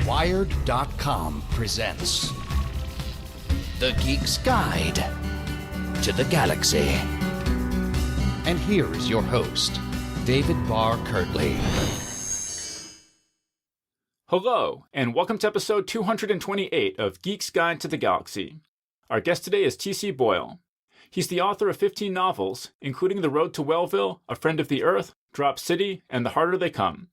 Wired.com presents The Geek's Guide to the Galaxy. And here is your host, David Barr Kirtley. Hello, and welcome to episode 228 of Geek's Guide to the Galaxy. Our guest today is TC Boyle. He's the author of 15 novels, including The Road to Wellville, A Friend of the Earth, Drop City, and The Harder They Come.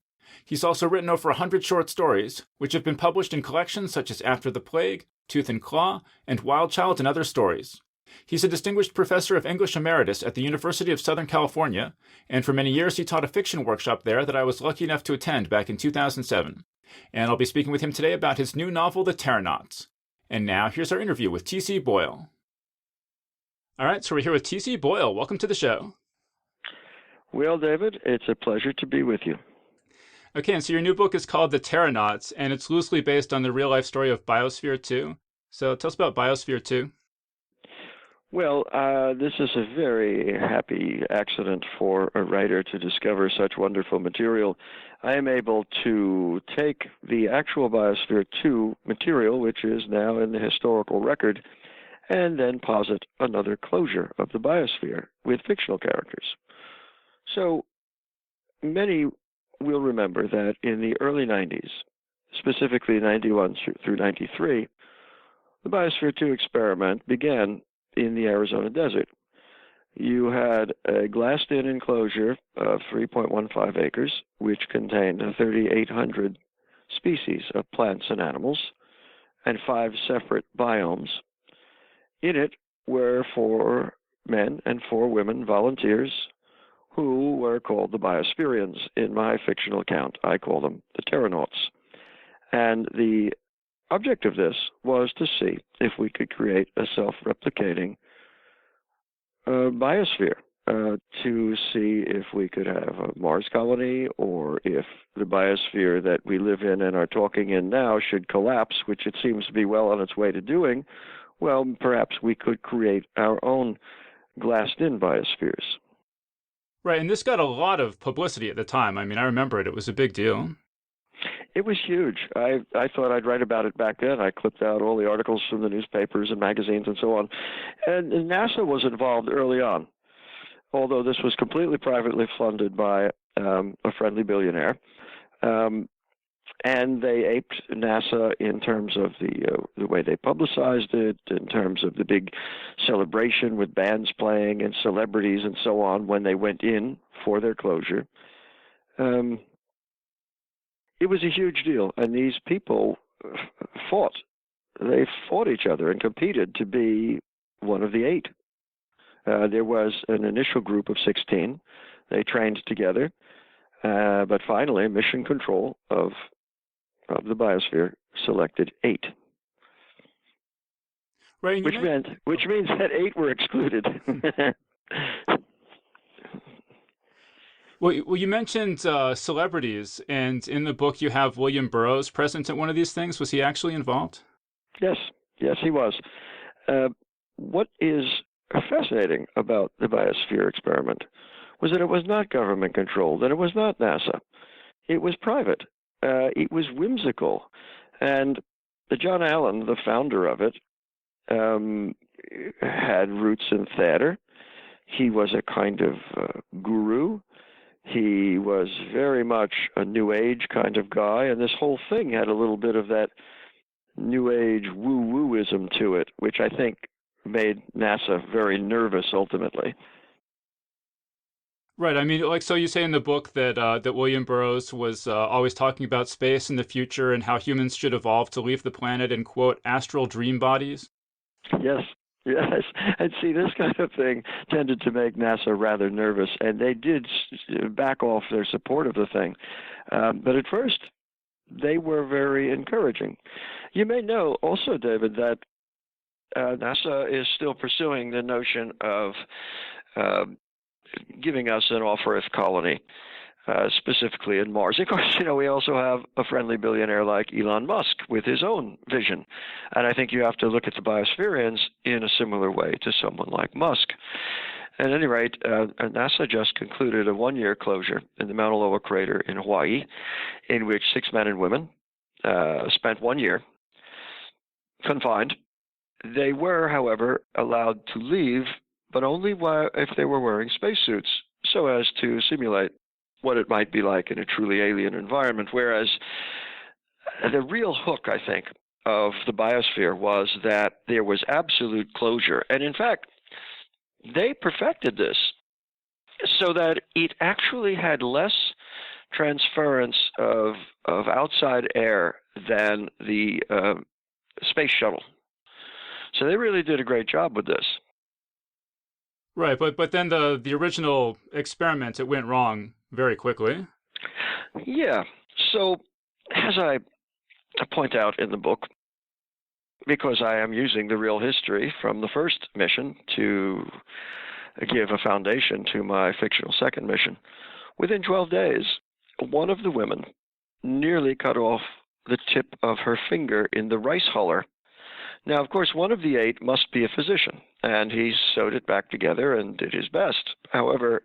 He's also written over 100 short stories, which have been published in collections such as After the Plague, Tooth and Claw, and Wild Child and Other Stories. He's a distinguished professor of English Emeritus at the University of Southern California, and for many years he taught a fiction workshop there that I was lucky enough to attend back in 2007. And I'll be speaking with him today about his new novel, The Terranauts. And now, here's our interview with TC Boyle. All right, so we're here with TC Boyle. Welcome to the show. Well, David, it's a pleasure to be with you. Okay, and so your new book is called The Terranauts, and it's loosely based on the real-life story of Biosphere 2. So tell us about Biosphere 2. Well, this is a very happy accident for a writer to discover such wonderful material. I am able to take the actual Biosphere 2 material, which is now in the historical record, and then posit another closure of the Biosphere with fictional characters. So many will remember that in the early 90s, specifically 91 through 93, the Biosphere 2 experiment began in the Arizona desert. You had a glassed-in enclosure of 3.15 acres, which contained 3,800 species of plants and animals, and 5 separate biomes. In it were 4 men and 4 women volunteers who were called the Biosphereans. In my fictional account, I call them the Terranauts. And the object of this was to see if we could create a self-replicating biosphere, to see if we could have a Mars colony, or if the biosphere that we live in and are talking in now should collapse, which it seems to be well on its way to doing. Well, perhaps we could create our own glassed-in biospheres. Right, and this got a lot of publicity at the time. I mean, I remember it. It was a big deal. It was huge. I thought I'd write about it back then. I clipped out all the articles from the newspapers and magazines and so on. And NASA was involved early on, although this was completely privately funded by a friendly billionaire. And they aped NASA in terms of the way they publicized it, in terms of the big celebration with bands playing and celebrities and so on when they went in for their closure. It was a huge deal, and these people fought. They fought each other and competed to be one of the 8. There was an initial group of 16. They trained together, but finally, Mission Control of the Biosphere selected 8. Right, which means that 8 were excluded. Well, you mentioned celebrities, and in the book you have William Burroughs present at one of these things. Was he actually involved? Yes, he was. What is fascinating about the Biosphere experiment was that it was not government controlled, and it was not NASA. It was private. It was whimsical. And John Allen, the founder of it, had roots in theater. He was a kind of guru. He was very much a New Age kind of guy, and this whole thing had a little bit of that New Age woo-wooism to it, which I think made NASA very nervous ultimately. Right. I mean, so you say in the book that that William Burroughs was always talking about space in the future and how humans should evolve to leave the planet in, quote, astral dream bodies? Yes. And see, this kind of thing tended to make NASA rather nervous, and they did back off their support of the thing. But at first, they were very encouraging. You may know also, David, that NASA is still pursuing the notion of giving us an off-Earth colony, specifically in Mars. Of course, we also have a friendly billionaire like Elon Musk with his own vision. And I think you have to look at the Biosphereans in a similar way to someone like Musk. At any rate, NASA just concluded a one-year closure in the Mauna Loa crater in Hawaii, in which 6 men and women spent 1 year confined. They were, however, allowed to leave, but only if they were wearing spacesuits, so as to simulate what it might be like in a truly alien environment. Whereas the real hook, I think, of the biosphere was that there was absolute closure. And in fact, they perfected this so that it actually had less transference of outside air than the space shuttle. So they really did a great job with this. Right, but then the original experiment, it went wrong very quickly. Yeah. So as I point out in the book, because I am using the real history from the first mission to give a foundation to my fictional second mission, within 12 days, one of the women nearly cut off the tip of her finger in the rice huller. Now, of course, one of the 8 must be a physician, and he sewed it back together and did his best. However,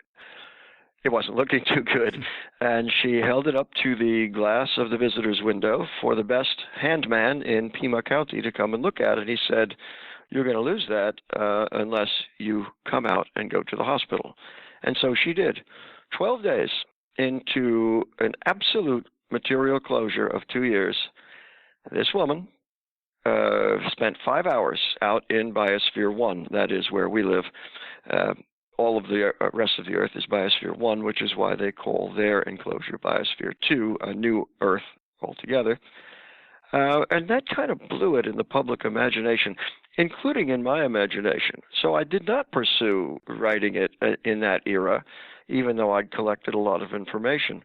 it wasn't looking too good, and she held it up to the glass of the visitor's window for the best handman in Pima County to come and look at it. He said, "You're going to lose that unless you come out and go to the hospital." And so she did. 12 days into an absolute material closure of 2 years, this woman spent 5 hours out in Biosphere 1. That is where we live. All of the rest of the Earth is Biosphere 1, which is why they call their enclosure Biosphere 2, a new Earth altogether. And that kind of blew it in the public imagination, including in my imagination. So I did not pursue writing it in that era, even though I'd collected a lot of information.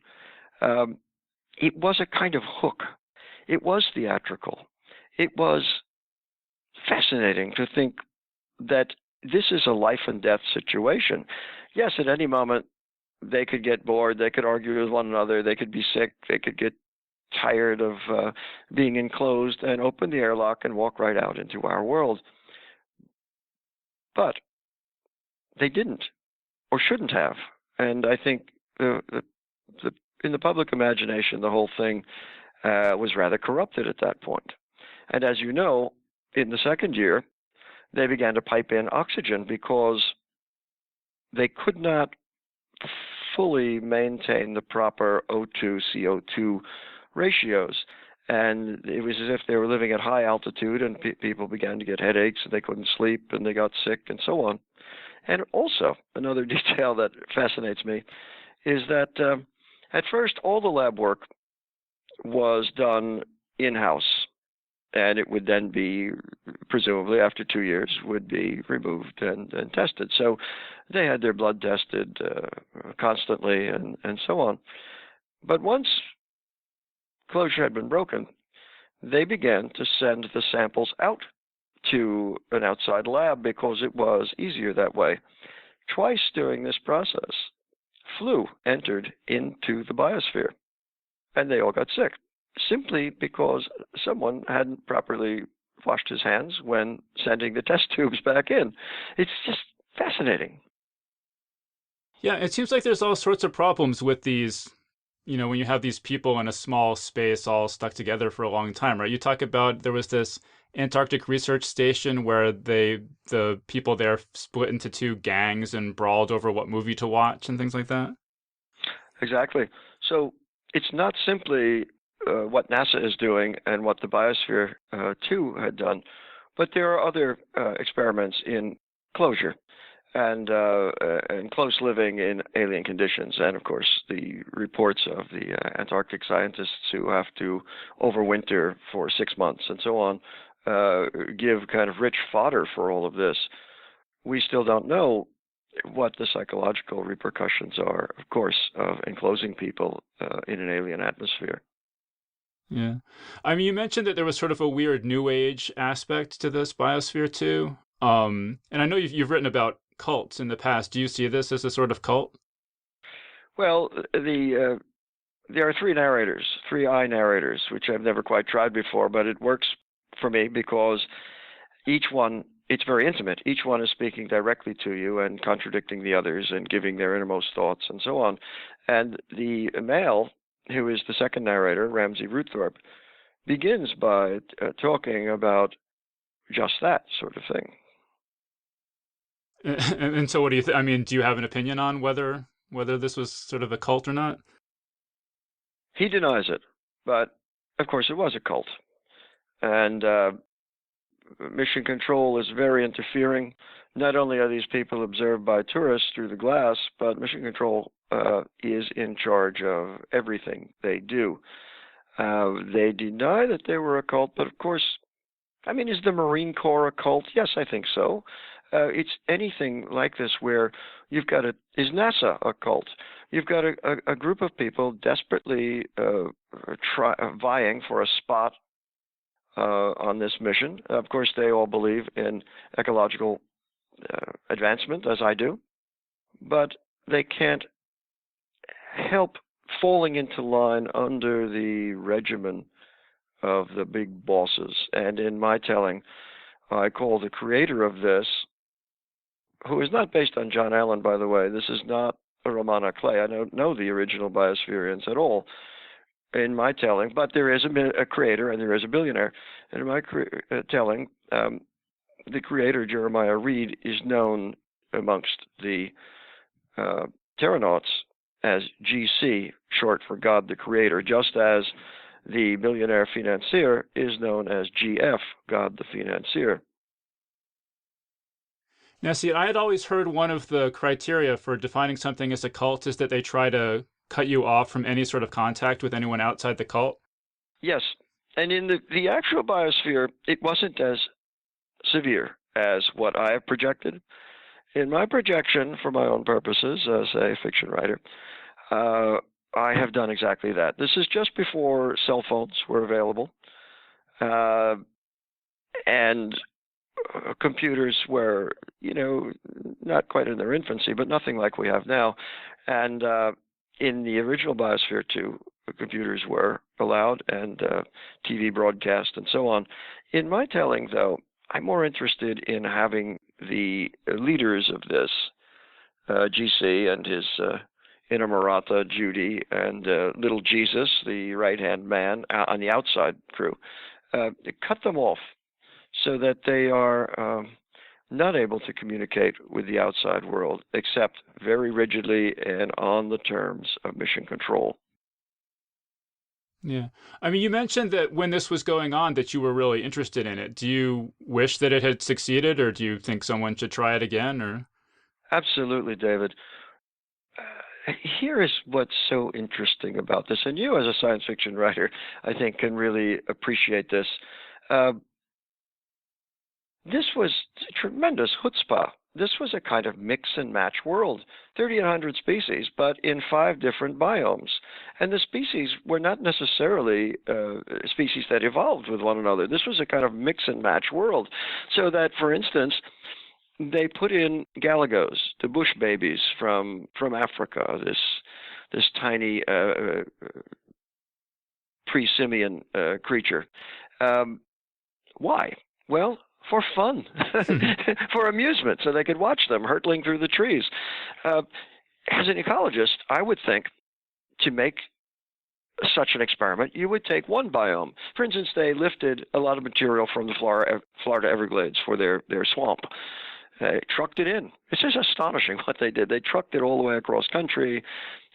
It was a kind of hook. It was theatrical. It was fascinating to think that this is a life and death situation. Yes, at any moment, they could get bored, they could argue with one another, they could be sick, they could get tired of being enclosed and open the airlock and walk right out into our world. But they didn't, or shouldn't have. And I think in the public imagination, the whole thing was rather corrupted at that point. And as you know, in the second year, they began to pipe in oxygen because they could not fully maintain the proper O2-CO2 ratios. And it was as if they were living at high altitude, and people began to get headaches, and they couldn't sleep, and they got sick, and so on. And also, another detail that fascinates me is that at first, all the lab work was done in-house, and it would then be, presumably after 2 years, would be removed and tested. So they had their blood tested constantly and so on. But once closure had been broken, they began to send the samples out to an outside lab because it was easier that way. Twice during this process, flu entered into the biosphere, and they all got sick, simply because someone hadn't properly washed his hands when sending the test tubes back in. It's just fascinating. Yeah, it seems like there's all sorts of problems with these, when you have these people in a small space all stuck together for a long time, right? You talk about there was this Antarctic research station where the people there split into 2 gangs and brawled over what movie to watch and things like that. Exactly. So it's not simply what NASA is doing and what the Biosphere 2 had done, but there are other experiments in closure and close living in alien conditions, and of course the reports of the Antarctic scientists who have to overwinter for 6 months and so on give kind of rich fodder for all of this. We still don't know what the psychological repercussions are, of course, of enclosing people in an alien atmosphere. Yeah. I mean, you mentioned that there was sort of a weird new age aspect to this Biosphere too. And I know you've written about cults in the past. Do you see this as a sort of cult? Well, there are 3 narrators, 3 I narrators, which I've never quite tried before, but it works for me because each one, it's very intimate. Each one is speaking directly to you and contradicting the others and giving their innermost thoughts and so on. And the male, who is the second narrator, Ramsey Ruththorpe, begins by talking about just that sort of thing. And so, what do you think? I mean, do you have an opinion on whether this was sort of a cult or not? He denies it, but of course it was a cult. And Mission Control is very interfering. Not only are these people observed by tourists through the glass, but Mission Control is in charge of everything they do. They deny that they were a cult, but of course, I mean, is the Marine Corps a cult? Yes, I think so. It's anything like this where you've got is NASA a cult? You've got a group of people desperately vying for a spot on this mission. Of course, they all believe in ecological advancement, as I do, but they can't help falling into line under the regimen of the big bosses. And in my telling, I call the creator of this, who is not based on John Allen, by the way. This is not a roman à clef. I don't know the original Biosphereans at all in my telling, but there is a creator and there is a billionaire. And in my telling, the creator, Jeremiah Reed, is known amongst the Terranauts as GC, short for God the Creator, just as the billionaire financier is known as GF, God the Financier. Now, see, I had always heard one of the criteria for defining something as a cult is that they try to cut you off from any sort of contact with anyone outside the cult. Yes, and in the actual Biosphere, it wasn't as severe as what I have projected. In my projection, for my own purposes as a fiction writer, I have done exactly that. This is just before cell phones were available, and computers were, not quite in their infancy, but nothing like we have now. And in the original Biosphere 2, computers were allowed, and TV broadcast and so on. In my telling, though, I'm more interested in having the leaders of this, GC and his Inamorata, Judy, and little Jesus, the right-hand man, on the outside crew, cut them off so that they are not able to communicate with the outside world except very rigidly and on the terms of Mission Control. Yeah. I mean, you mentioned that when this was going on that you were really interested in it. Do you wish that it had succeeded, or do you think someone should try it again? Or Absolutely, David. Here is what's so interesting about this, and you as a science fiction writer, I think, can really appreciate this. This was tremendous chutzpah. This was a kind of mix and match world, 3,100 species, but in 5 different biomes. And the species were not necessarily species that evolved with one another. This was a kind of mix and match world. So that, for instance, they put in galagos, the bush babies from Africa, this tiny pre-simian creature. Why? Well, for fun, for amusement, so they could watch them hurtling through the trees. As an ecologist, I would think to make such an experiment, you would take one biome. For instance, they lifted a lot of material from the Florida Everglades for their swamp. They trucked it in. It's just astonishing what they did. They trucked it all the way across country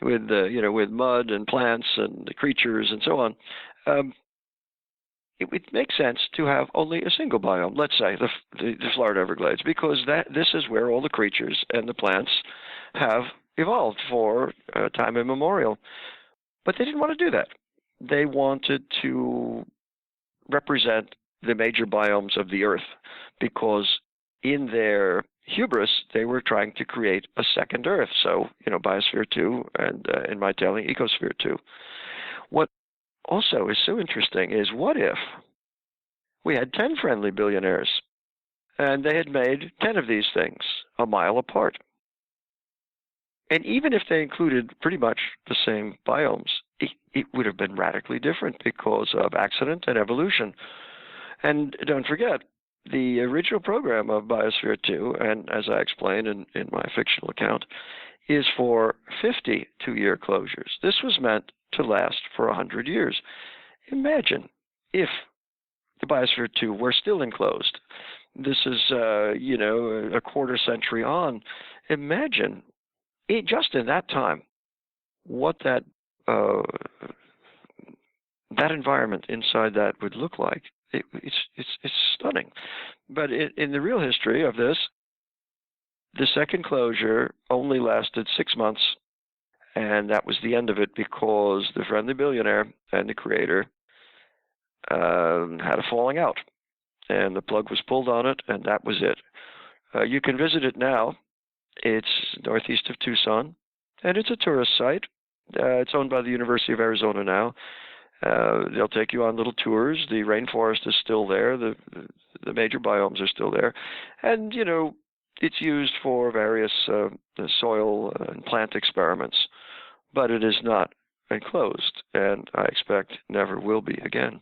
with with mud and plants and the creatures and so on. It would make sense to have only a single biome, let's say the Florida Everglades, because this is where all the creatures and the plants have evolved for time immemorial. But they didn't want to do that. They wanted to represent the major biomes of the Earth, because in their hubris, they were trying to create a second Earth. So, Biosphere 2 and, in my telling, Ecosphere 2. What also is so interesting is, what if we had 10 friendly billionaires and they had made 10 of these things a mile apart? And even if they included pretty much the same biomes, it would have been radically different because of accident and evolution. And don't forget, the original program of Biosphere 2, and as I explain in my fictional account, is for 50 two-year closures. This was meant to last for 100 years. Imagine if the Biosphere 2 were still enclosed. This is, a quarter century on. Imagine, just in that time, what that environment inside that would look like. It's stunning. But in the real history of this, the second closure only lasted 6 months, and that was the end of it because the friendly billionaire and the creator had a falling out, and the plug was pulled on it, and that was it. You can visit it now. It's northeast of Tucson, and it's a tourist site. It's owned by the University of Arizona now. They'll take you on little tours. The rainforest is still there. The major biomes are still there. And, it's used for various soil and plant experiments, but it is not enclosed, and I expect never will be again.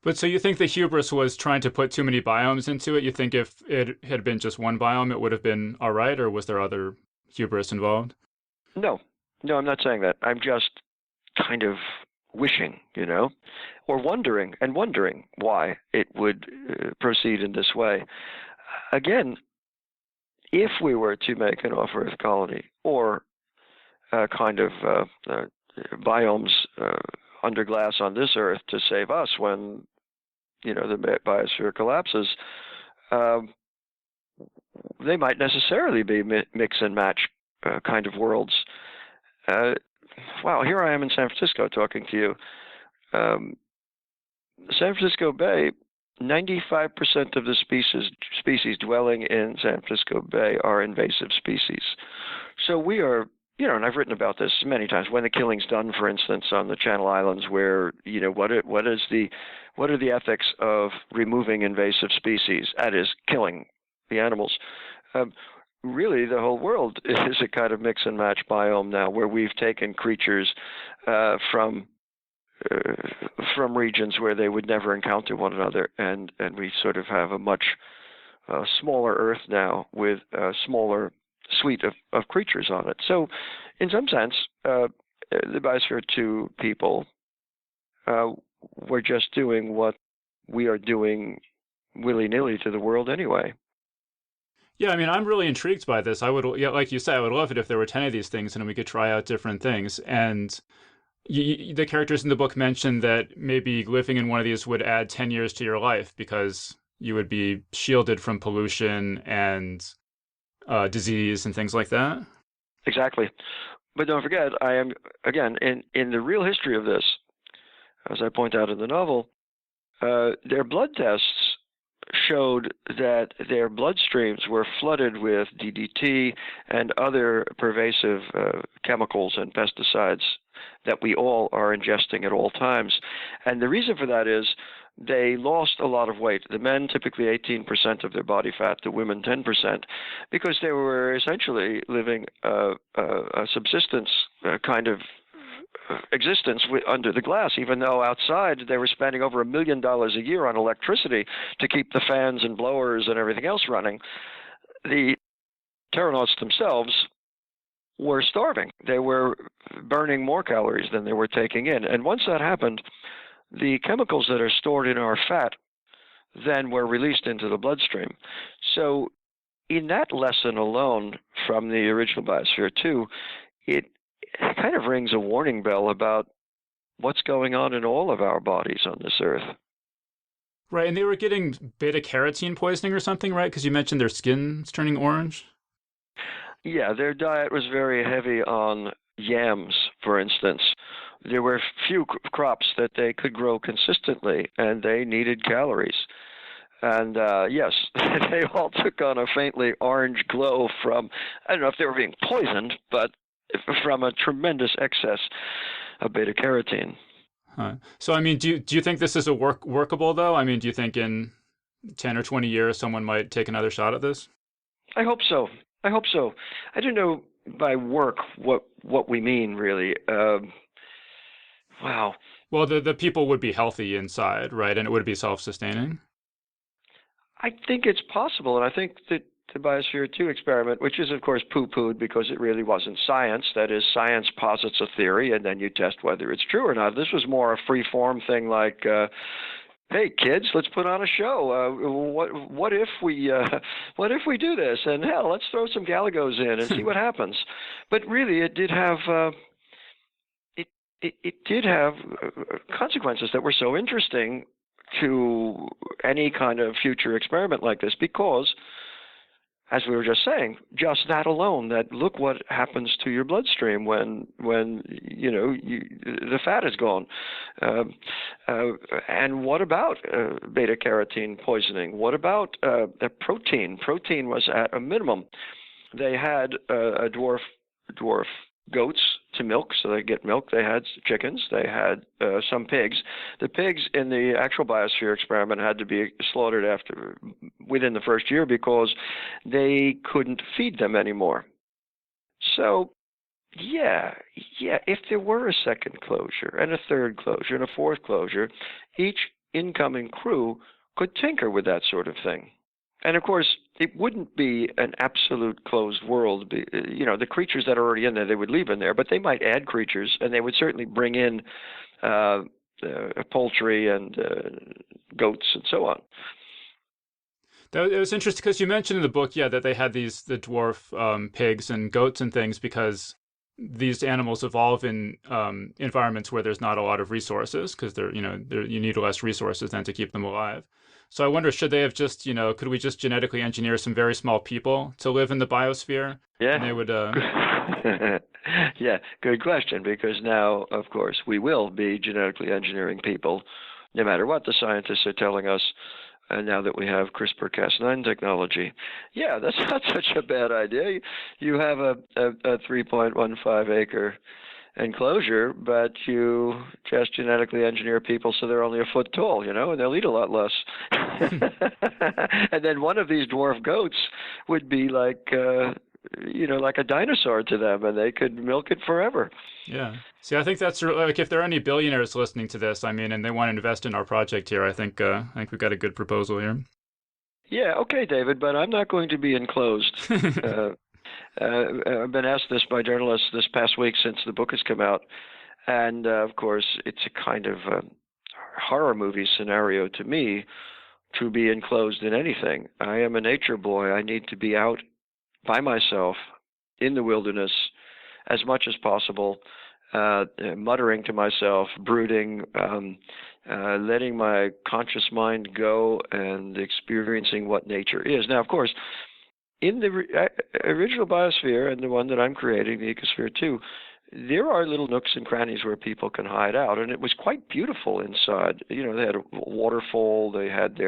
But so you think the hubris was trying to put too many biomes into it? You think if it had been just one biome, it would have been all right, or was there other hubris involved? No, I'm not saying that. I'm just kind of wishing, or wondering why it would proceed in this way. Again, if we were to make an off-Earth colony or kind of biomes under glass on this Earth to save us when, the biosphere collapses, they might necessarily be mix and match kind of worlds. Wow, here I am in San Francisco talking to you. San Francisco Bay, 95% of the species dwelling in San Francisco Bay are invasive species. So we are, and I've written about this many times. When the killing's done, for instance, on the Channel Islands, where what are the ethics of removing invasive species? That is, killing the animals. Really, the whole world is a kind of mix and match biome now, where we've taken creatures from regions where they would never encounter one another, and we sort of have a much smaller Earth now with a smaller suite of creatures on it. So, in some sense, the Biosphere 2 people were just doing what we are doing willy-nilly to the world anyway. Yeah, I mean, I'm really intrigued by this. I would, like you said, I would love it if there were 10 of these things and we could try out different things. And the characters in the book mentioned that maybe living in one of these would add 10 years to your life because you would be shielded from pollution and disease and things like that. Exactly. But don't forget, I am, again, in the real history of this, as I point out in the novel, their blood tests showed that their bloodstreams were flooded with DDT and other pervasive chemicals and pesticides that we all are ingesting at all times. And the reason for that is they lost a lot of weight. The men, typically 18% of their body fat, the women 10%, because they were essentially living a subsistence kind of existence under the glass, even though outside they were spending over $1 million a year on electricity to keep the fans and blowers and everything else running. The Terranauts themselves were starving. They were burning more calories than they were taking in. And once that happened, the chemicals that are stored in our fat then were released into the bloodstream. So in that lesson alone from the original Biosphere 2, it kind of rings a warning bell about what's going on in all of our bodies on this Earth. Right, and they were getting beta-carotene poisoning or something, right? Because you mentioned their skin's turning orange. Yeah, their diet was very heavy on yams, for instance. There were few crops that they could grow consistently, and they needed calories. And yes, they all took on a faintly orange glow from, I don't know if they were being poisoned, but from a tremendous excess of beta-carotene. Huh. So, I mean, do you think this is workable, though? I mean, do you think in 10 or 20 years someone might take another shot at this? I hope so. I don't know by work what we mean, really. Wow. Well, the people would be healthy inside, right? And it would be self-sustaining? I think it's possible, and I think that the Biosphere 2 experiment, which is, of course, poo-pooed because it really wasn't science. That is, science posits a theory, and then you test whether it's true or not. This was more a free-form thing like, hey kids, let's put on a show. What if we do this? And hell, let's throw some galagos in and see what happens. But really, it did have it did have consequences that were so interesting to any kind of future experiment like this, because, as we were just saying, just that alone, that look what happens to your bloodstream when the fat is gone. And what about beta carotene poisoning? What about protein? Protein was at a minimum. They had a dwarf goats to milk, so they get milk. They had chickens. They had some pigs. The pigs in the actual Biosphere experiment had to be slaughtered within the first year because they couldn't feed them anymore. So, yeah, if there were a second closure and a third closure and a fourth closure, each incoming crew could tinker with that sort of thing. And of course, it wouldn't be an absolute closed world. The creatures that are already in there, they would leave in there, but they might add creatures, and they would certainly bring in poultry and goats and so on. It was interesting because you mentioned in the book, that they had the dwarf pigs and goats and things because these animals evolve in environments where there's not a lot of resources, because you need less resources than to keep them alive. So I wonder, should they have just, could we just genetically engineer some very small people to live in the biosphere? Yeah. And they would. Yeah, good question, because now, of course, we will be genetically engineering people, no matter what the scientists are telling us, now that we have CRISPR-Cas9 technology. Yeah, that's not such a bad idea. You have a 3.15 acre enclosure, but you just genetically engineer people so they're only a foot tall, and they'll eat a lot less. And then one of these dwarf goats would be like a dinosaur to them, and they could milk it forever. Yeah. See, I think that's like, if there are any billionaires listening to this, and they want to invest in our project here, I think we've got a good proposal here. Yeah, okay, David, but I'm not going to be enclosed. I've been asked this by journalists this past week since the book has come out, and of course, it's a kind of horror movie scenario to me to be enclosed in anything. I am a nature boy. I need to be out by myself in the wilderness as much as possible, muttering to myself, brooding, letting my conscious mind go and experiencing what nature is. Now, of course, in the original Biosphere and the one that I'm creating, the Ecosphere 2, there are little nooks and crannies where people can hide out, and it was quite beautiful inside. They had a waterfall, they had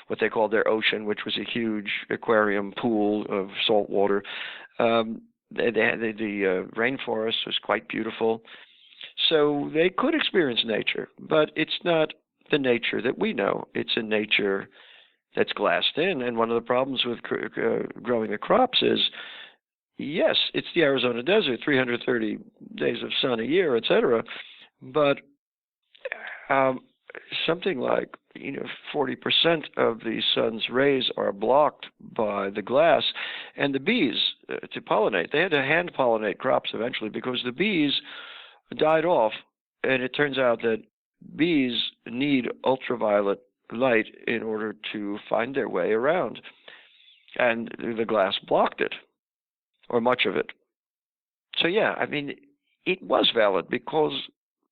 what they called their ocean, which was a huge aquarium pool of salt water. The rainforest was quite beautiful. So they could experience nature, but it's not the nature that we know. It's a nature that's glassed in, and one of the problems with growing the crops is, yes, it's the Arizona desert, 330 days of sun a year, etc. But something like 40% of the sun's rays are blocked by the glass, and the bees to pollinate. They had to hand pollinate crops eventually because the bees died off, and it turns out that bees need ultraviolet light in order to find their way around, and the glass blocked it, or much of it. So yeah, it was valid because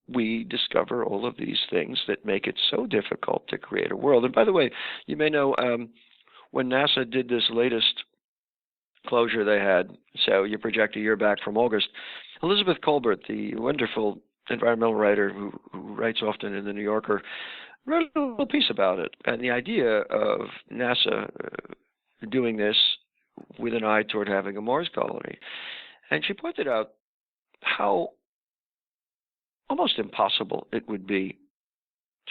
we discover all of these things that make it so difficult to create a world. And by the way, you may know when NASA did this latest closure they had, so you project a year back from August, Elizabeth Colbert, the wonderful environmental writer who writes often in the New Yorker, wrote a little piece about it. And the idea of NASA doing this with an eye toward having a Mars colony. And she pointed out how almost impossible it would be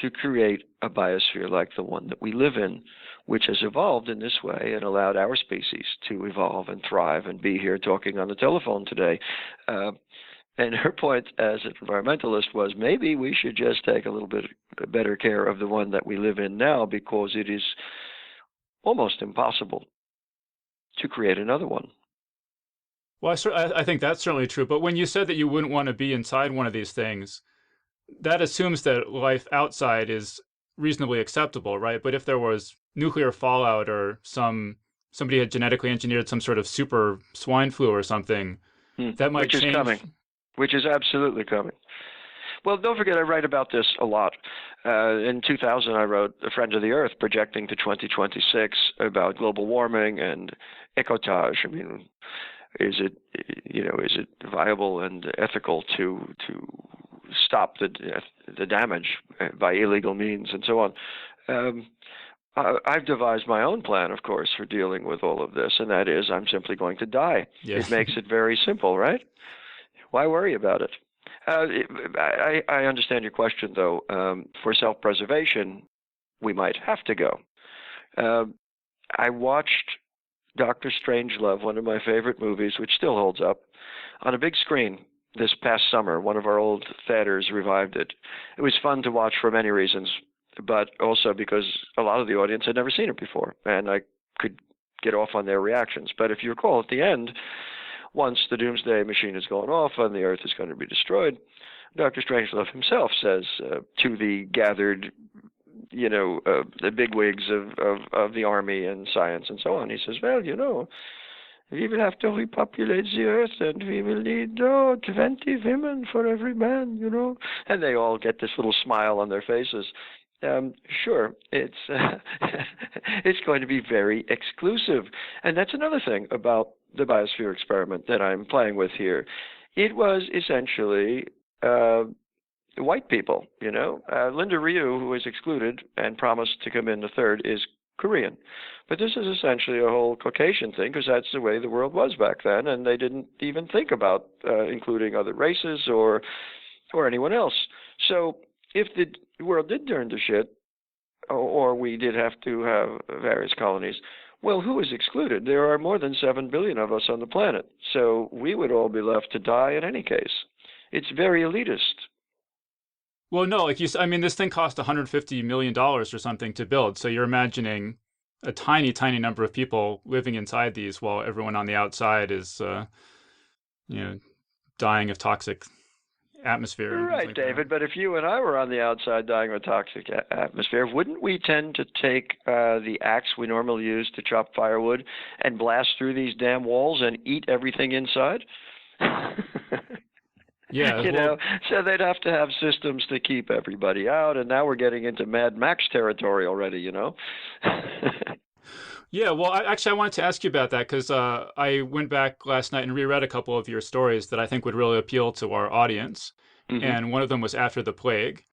to create a biosphere like the one that we live in, which has evolved in this way and allowed our species to evolve and thrive and be here talking on the telephone today. And her point as an environmentalist was, maybe we should just take a little bit better care of the one that we live in now, because it is almost impossible to create another one. Well, I think that's certainly true. But when you said that you wouldn't want to be inside one of these things, that assumes that life outside is reasonably acceptable, right? But if there was nuclear fallout or somebody had genetically engineered some sort of super swine flu or something, that might Which is change. coming. Which is absolutely coming. Well, don't forget, I write about this a lot. In 2000, I wrote A Friend of the Earth, projecting to 2026 about global warming and écotage. I mean, is it viable and ethical to stop the damage by illegal means and so on? I've devised my own plan, of course, for dealing with all of this, and that is I'm simply going to die. Yeah. It makes it very simple, right? Why worry about it? I understand your question, though. For self-preservation, we might have to go. I watched Dr. Strangelove, one of my favorite movies, which still holds up, on a big screen this past summer. One of our old theaters revived it. It was fun to watch for many reasons, but also because a lot of the audience had never seen it before, and I could get off on their reactions. But if you recall, at the end, once the doomsday machine is going off and the Earth is going to be destroyed, Dr. Strangelove himself says to the gathered, the bigwigs of the army and science and so on, he says, well, we will have to repopulate the Earth, and we will need 20 women for every man, And they all get this little smile on their faces. Sure, it's it's going to be very exclusive. And that's another thing about the Biosphere experiment that I'm playing with here. It was essentially white people, Linda Ryu, who was excluded and promised to come in the third, is Korean. But this is essentially a whole Caucasian thing, because that's the way the world was back then, and they didn't even think about including other races or anyone else. So if the world did turn to shit, or we did have to have various colonies, well, who is excluded? There are more than 7 billion of us on the planet, so we would all be left to die in any case. It's very elitist. Well, no, like you said, I mean, this thing cost $150 million or something to build. So you're imagining a tiny, tiny number of people living inside these while everyone on the outside is, dying of toxic atmosphere. You're right, David, but if you and I were on the outside dying of a toxic atmosphere, wouldn't we tend to take the axe we normally use to chop firewood and blast through these damn walls and eat everything inside? Yeah, so they'd have to have systems to keep everybody out, and now we're getting into Mad Max territory already, Yeah, well, I wanted to ask you about that because I went back last night and reread a couple of your stories that I think would really appeal to our audience. Mm-hmm. And one of them was After the Plague.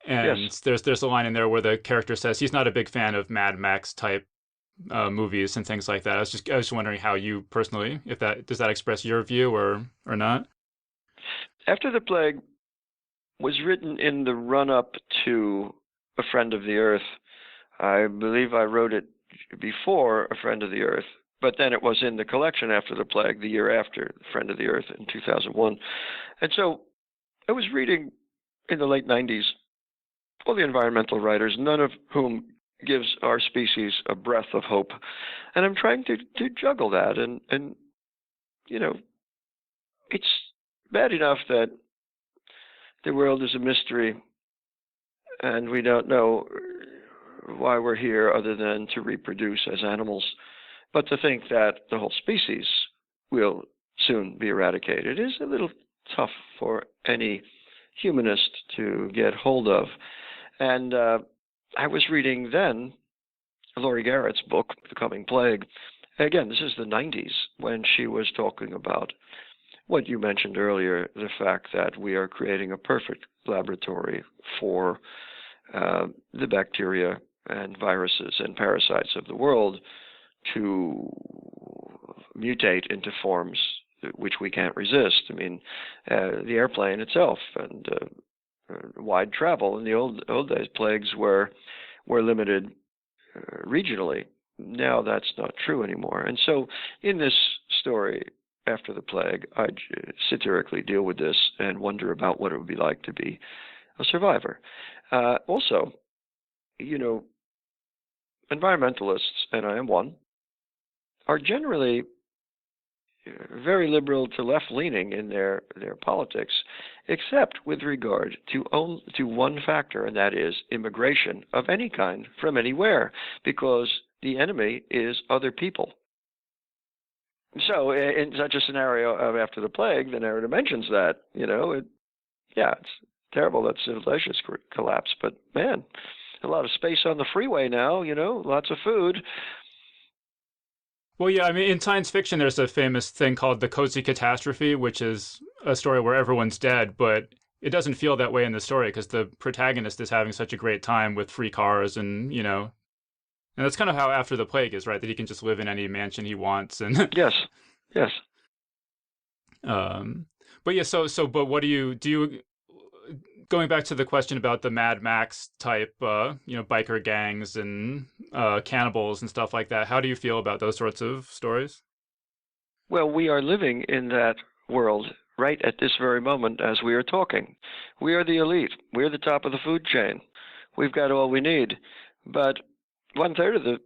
And yes. there's a line in there where the character says he's not a big fan of Mad Max type movies and things like that. I was just wondering how you personally, does that express your view or not? After the Plague was written in the run-up to A Friend of the Earth. I believe I wrote it before A Friend of the Earth, but then it was in the collection After the Plague the year after A Friend of the Earth in 2001. And so I was reading in the late 90s all the environmental writers, none of whom gives our species a breath of hope. And I'm trying to juggle that. And it's bad enough that the world is a mystery and we don't know why we're here other than to reproduce as animals. But to think that the whole species will soon be eradicated is a little tough for any humanist to get hold of. And I was reading then Laurie Garrett's book, The Coming Plague. Again, this is the 90s when she was talking about what you mentioned earlier, the fact that we are creating a perfect laboratory for the bacteria and viruses and parasites of the world to mutate into forms which we can't resist. I mean, the airplane itself and wide travel. In the old days, plagues were limited regionally. Now that's not true anymore. And so in this story, After the Plague, I satirically deal with this and wonder about what it would be like to be a survivor. Also, environmentalists, and I am one, are generally very liberal to left-leaning in their politics, except with regard to one factor, and that is immigration of any kind from anywhere, because the enemy is other people. So in such a scenario of after the plague, the narrative mentions that, it's terrible that civilization's collapsed, but man, a lot of space on the freeway now, lots of food. Well, yeah, I mean, in science fiction, there's a famous thing called the cozy catastrophe, which is a story where everyone's dead, but it doesn't feel that way in the story because the protagonist is having such a great time with free cars and, and that's kind of how After the Plague is, right? That he can just live in any mansion he wants. And yes. But yeah, but what do you, going back to the question about the Mad Max type, biker gangs and cannibals and stuff like that, how do you feel about those sorts of stories? Well, we are living in that world right at this very moment as we are talking. We are the elite. We're the top of the food chain. We've got all we need. But 1/3 of the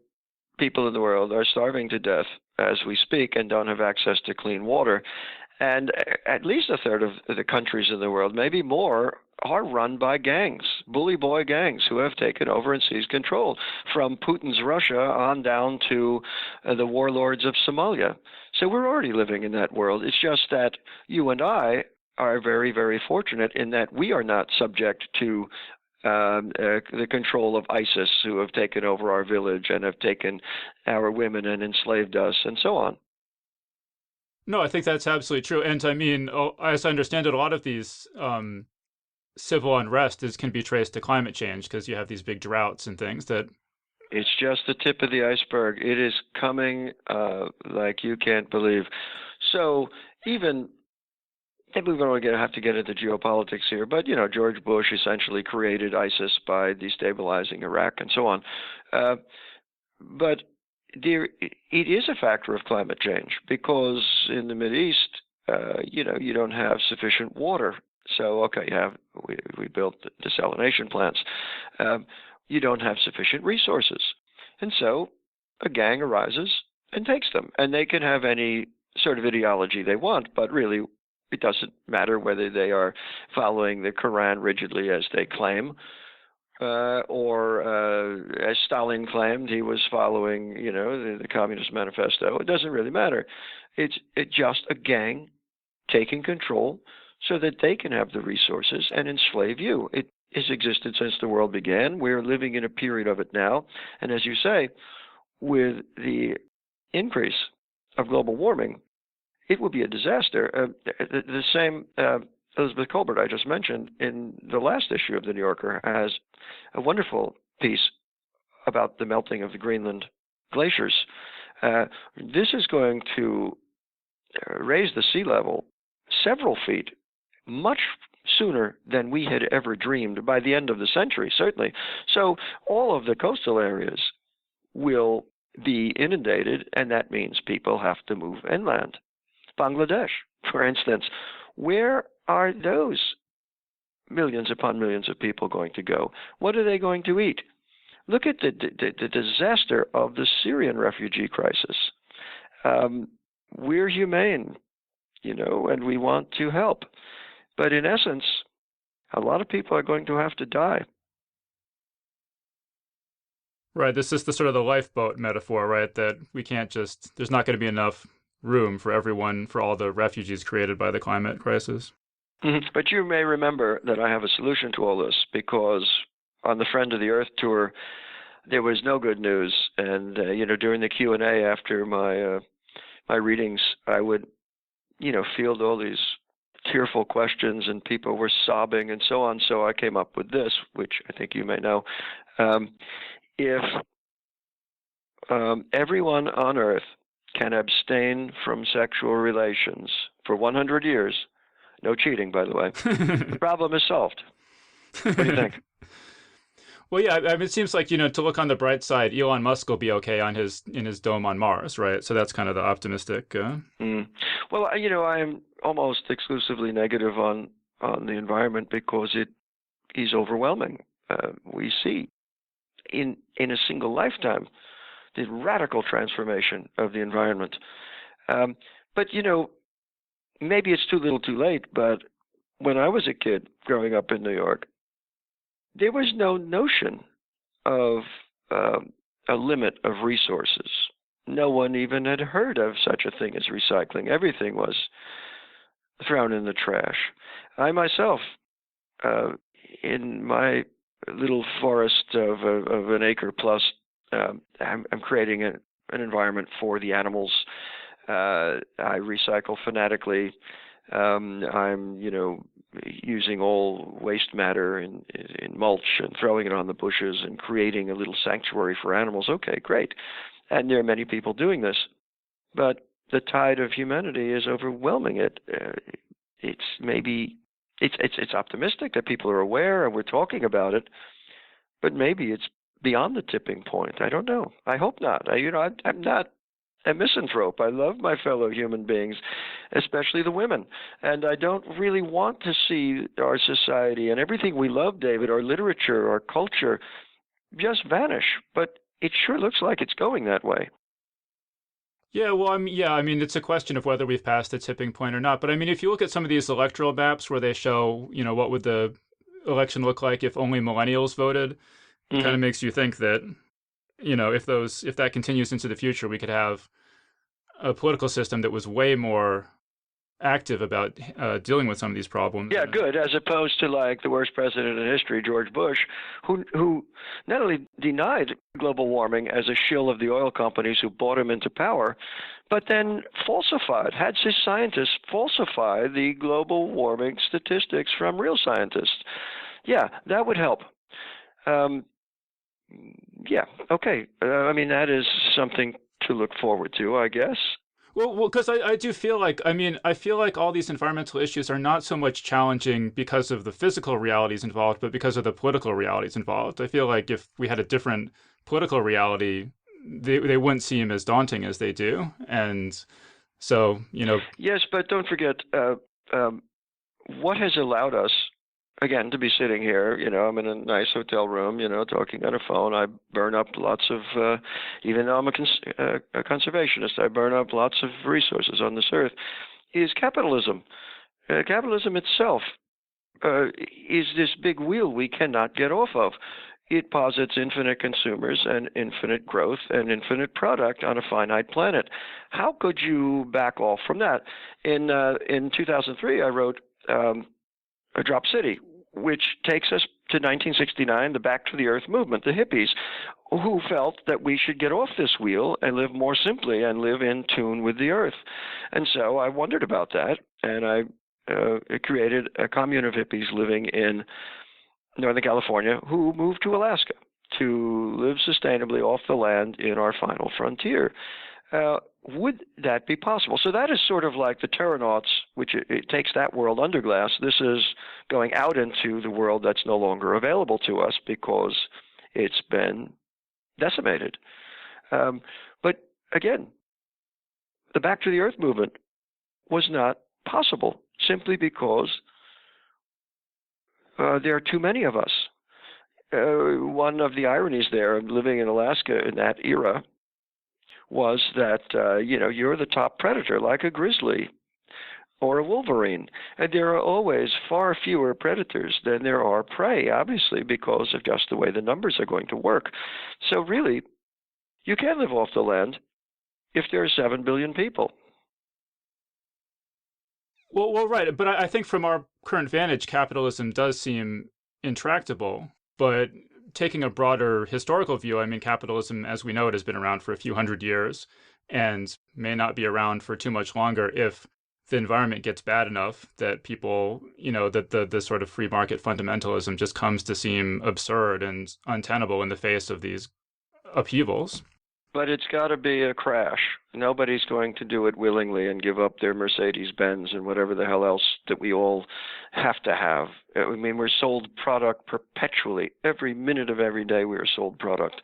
people in the world are starving to death as we speak and don't have access to clean water. And at least 1/3 of the countries in the world, maybe more, are run by gangs, bully boy gangs who have taken over and seized control, from Putin's Russia on down to the warlords of Somalia. So we're already living in that world. It's just that you and I are very, very fortunate in that we are not subject to the control of ISIS, who have taken over our village and have taken our women and enslaved us and so on. No, I think that's absolutely true. And I mean, as I understand it, a lot of these civil unrest can be traced to climate change because you have these big droughts and things that... It's just the tip of the iceberg. It is coming like you can't believe. So even... Maybe we don't have to get into geopolitics here, but, George Bush essentially created ISIS by destabilizing Iraq and so on. But it is a factor of climate change because in the Mideast, you don't have sufficient water. So, okay, we built desalination plants. You don't have sufficient resources. And so a gang arises and takes them. And they can have any sort of ideology they want, but really it doesn't matter whether they are following the Quran rigidly as they claim, or as Stalin claimed he was following, the Communist Manifesto. It doesn't really matter. It's just a gang taking control so that they can have the resources and enslave you. It has existed since the world began. We're living in a period of it now. And as you say, with the increase of global warming, it will be a disaster. The same Elizabeth Colbert I just mentioned in the last issue of The New Yorker has a wonderful piece about the melting of the Greenland glaciers. This is going to raise the sea level several feet much sooner than we had ever dreamed by the end of the century, certainly. So all of the coastal areas will be inundated, and that means people have to move inland. Bangladesh, for instance, where are those millions upon millions of people going to go? What are they going to eat? Look at the disaster of the Syrian refugee crisis. We're humane, and we want to help. But in essence, a lot of people are going to have to die. Right. This is the sort of the lifeboat metaphor, right? That we can't there's not going to be enough room for everyone, for all the refugees created by the climate crisis. Mm-hmm. But you may remember that I have a solution to all this, because on the Friend of the Earth tour, there was no good news. And, during the Q&A after my readings, I would, field all these tearful questions and people were sobbing and so on. So I came up with this, which I think you may know. If everyone on Earth can abstain from sexual relations for 100 years, no cheating, by the way, the problem is solved. What do you think? Well, yeah, I mean, it seems like, to look on the bright side, Elon Musk will be okay in his dome on Mars, right? So that's kind of the optimistic. Well, I am almost exclusively negative on the environment because it is overwhelming. We see in a single lifetime the radical transformation of the environment. But, maybe it's too little too late, but when I was a kid growing up in New York, there was no notion of a limit of resources. No one even had heard of such a thing as recycling. Everything was thrown in the trash. I myself, in my little forest of an acre plus, I'm creating an environment for the animals. I recycle fanatically. I'm, using all waste matter in mulch and throwing it on the bushes and creating a little sanctuary for animals. Okay, great. And there are many people doing this, but the tide of humanity is overwhelming it. It's optimistic that people are aware and we're talking about it, but maybe it's beyond the tipping point. I don't know. I hope not. I'm not a misanthrope. I love my fellow human beings, especially the women. And I don't really want to see our society and everything we love, David, our literature, our culture, just vanish. But it sure looks like it's going that way. Yeah, well, I mean, it's a question of whether we've passed the tipping point or not. But I mean, if you look at some of these electoral maps where they show, what would the election look like if only millennials voted, it kind of makes you think that, if that continues into the future, we could have a political system that was way more active about dealing with some of these problems. Yeah, good. As opposed to like the worst president in history, George Bush, who not only denied global warming as a shill of the oil companies who bought him into power, but then had his scientists falsify the global warming statistics from real scientists. Yeah, that would help. Yeah, okay. I mean, that is something to look forward to, I guess. Well, because I do feel like, I feel like all these environmental issues are not so much challenging because of the physical realities involved, but because of the political realities involved. I feel like if we had a different political reality, they wouldn't seem as daunting as they do. And so, Yes, but don't forget, what has allowed us, again, to be sitting here, I'm in a nice hotel room, talking on a phone. I burn up lots of, even though I'm a conservationist, I burn up lots of resources on this earth, is capitalism. Capitalism itself is this big wheel we cannot get off of. It posits infinite consumers and infinite growth and infinite product on a finite planet. How could you back off from that? In 2003, I wrote A Drop City, which takes us to 1969, the Back to the Earth movement, the hippies, who felt that we should get off this wheel and live more simply and live in tune with the Earth. And so I wondered about that, and I created a commune of hippies living in Northern California who moved to Alaska to live sustainably off the land in our final frontier. Would that be possible? So that is sort of like the Terranauts, which it takes that world under glass. This is going out into the world that's no longer available to us because it's been decimated. But again, the Back to the Earth movement was not possible simply because there are too many of us. One of the ironies there of living in Alaska in that era was that, you're the top predator, like a grizzly or a wolverine. And there are always far fewer predators than there are prey, obviously, because of just the way the numbers are going to work. So really, you can live off the land if there are 7 billion people. Well, right. But I think from our current vantage, capitalism does seem intractable. But taking a broader historical view, I mean, capitalism, as we know it, has been around for a few hundred years and may not be around for too much longer if the environment gets bad enough that people, that the sort of free market fundamentalism just comes to seem absurd and untenable in the face of these upheavals. But it's got to be a crash. Nobody's going to do it willingly and give up their Mercedes-Benz and whatever the hell else that we all have to have. I mean, we're sold product perpetually. Every minute of every day we are sold product.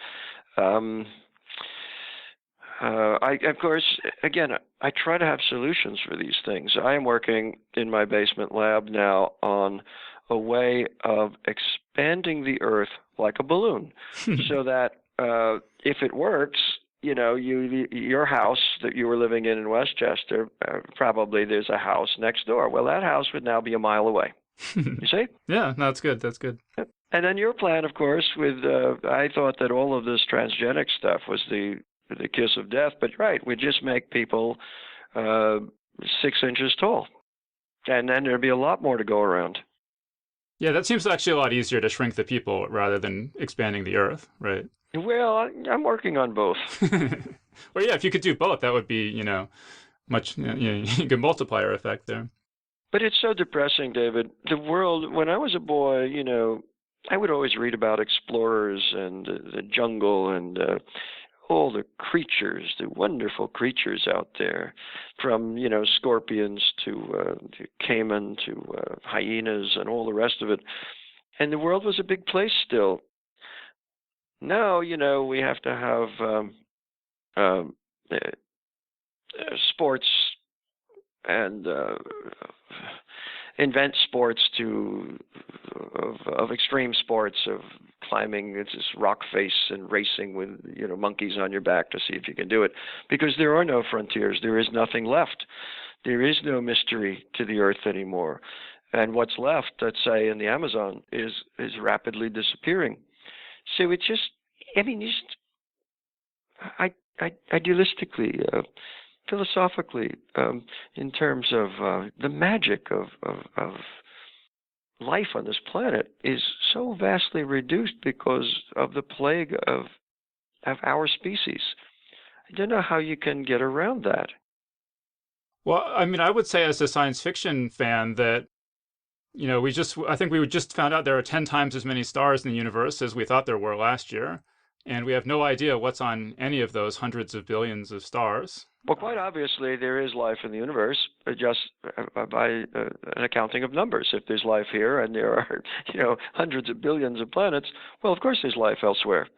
Of course, again, I try to have solutions for these things. I am working in my basement lab now on a way of expanding the Earth like a balloon so that if it works, your house that you were living in Westchester, probably there's a house next door. Well, that house would now be a mile away. You see? Yeah, no, that's good. That's good. And then your plan, of course, I thought that all of this transgenic stuff was the kiss of death, but right, we just make people 6 inches tall, and then there'd be a lot more to go around. Yeah, that seems actually a lot easier to shrink the people rather than expanding the Earth, right? Well, I'm working on both. Well, yeah, if you could do both, that would be, much, you could multiplier effect there. But it's so depressing, David. The world, when I was a boy, I would always read about explorers and the jungle and all the creatures, the wonderful creatures out there, from scorpions to caiman to hyenas and all the rest of it. And the world was a big place still. Now, we have to have sports and invent sports of extreme sports of climbing this rock face and racing with monkeys on your back to see if you can do it, because there are no frontiers. There is nothing left. There is no mystery to the earth anymore, and what's left, let's say in the Amazon, is rapidly disappearing. So it's just, idealistically, philosophically, in terms of the magic of life on this planet is so vastly reduced because of the plague of our species. I don't know how you can get around that. Well, I would say as a science fiction fan that, I think we just found out there are 10 times as many stars in the universe as we thought there were last year. And we have no idea what's on any of those hundreds of billions of stars. Well, quite obviously, there is life in the universe, just by an accounting of numbers. If there's life here and there are, hundreds of billions of planets, well, of course there's life elsewhere.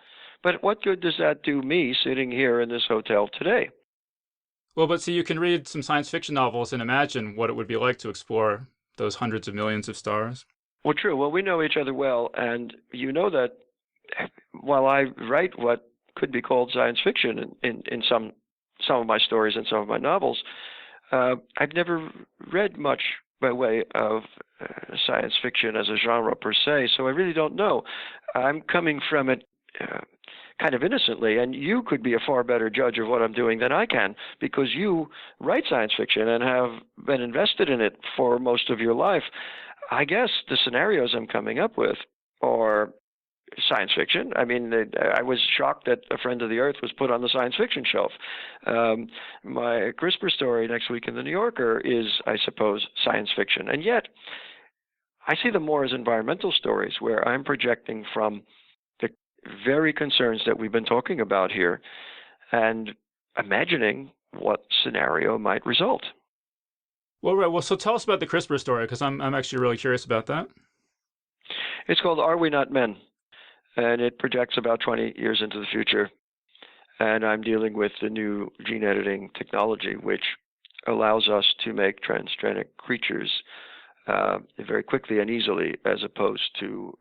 But what good does that do me sitting here in this hotel today? Well, but see, you can read some science fiction novels and imagine what it would be like to explore those hundreds of millions of stars. Well, true. Well, we know each other well, and you know that while I write what could be called science fiction in some of my stories and some of my novels, I've never read much by way of science fiction as a genre per se, so I really don't know. I'm coming from it kind of innocently, and you could be a far better judge of what I'm doing than I can, because you write science fiction and have been invested in it for most of your life. I guess the scenarios I'm coming up with are science fiction. I was shocked that A Friend of the Earth was put on the science fiction shelf. My CRISPR story next week in the New Yorker is, I suppose, science fiction. And yet, I see them more as environmental stories where I'm projecting from the very concerns that we've been talking about here and imagining what scenario might result. Well, right. Well, so tell us about the CRISPR story, because I'm actually really curious about that. It's called Are We Not Men? And it projects about 20 years into the future. And I'm dealing with the new gene editing technology, which allows us to make transgenic creatures very quickly and easily, as opposed to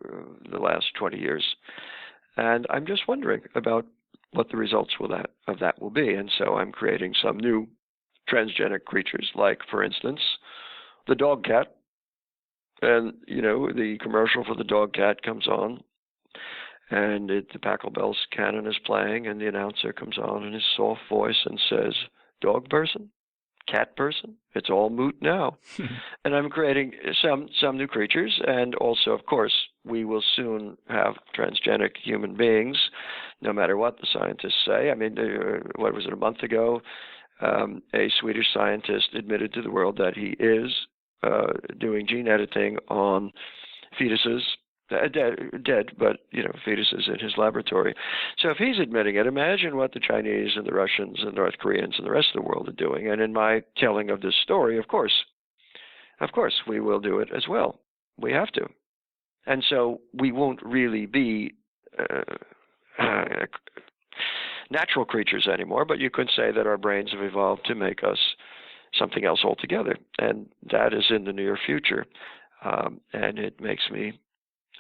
the last 20 years. And I'm just wondering about what the results of that will be. And so I'm creating some new transgenic creatures, like, for instance, the dog cat. And, the commercial for the dog cat comes on, and the Pachelbel's canon is playing, and the announcer comes on in his soft voice and says, "Dog person? Cat person? It's all moot now." And I'm creating some new creatures, and also, of course, we will soon have transgenic human beings, no matter what the scientists say. What was it, a month ago? A Swedish scientist admitted to the world that he is doing gene editing on fetuses, dead, but fetuses in his laboratory. So if he's admitting it, imagine what the Chinese and the Russians and North Koreans and the rest of the world are doing. And in my telling of this story, of course, we will do it as well. We have to. And so we won't really be natural creatures anymore, but you could say that our brains have evolved to make us something else altogether. And that is in the near future. And it makes me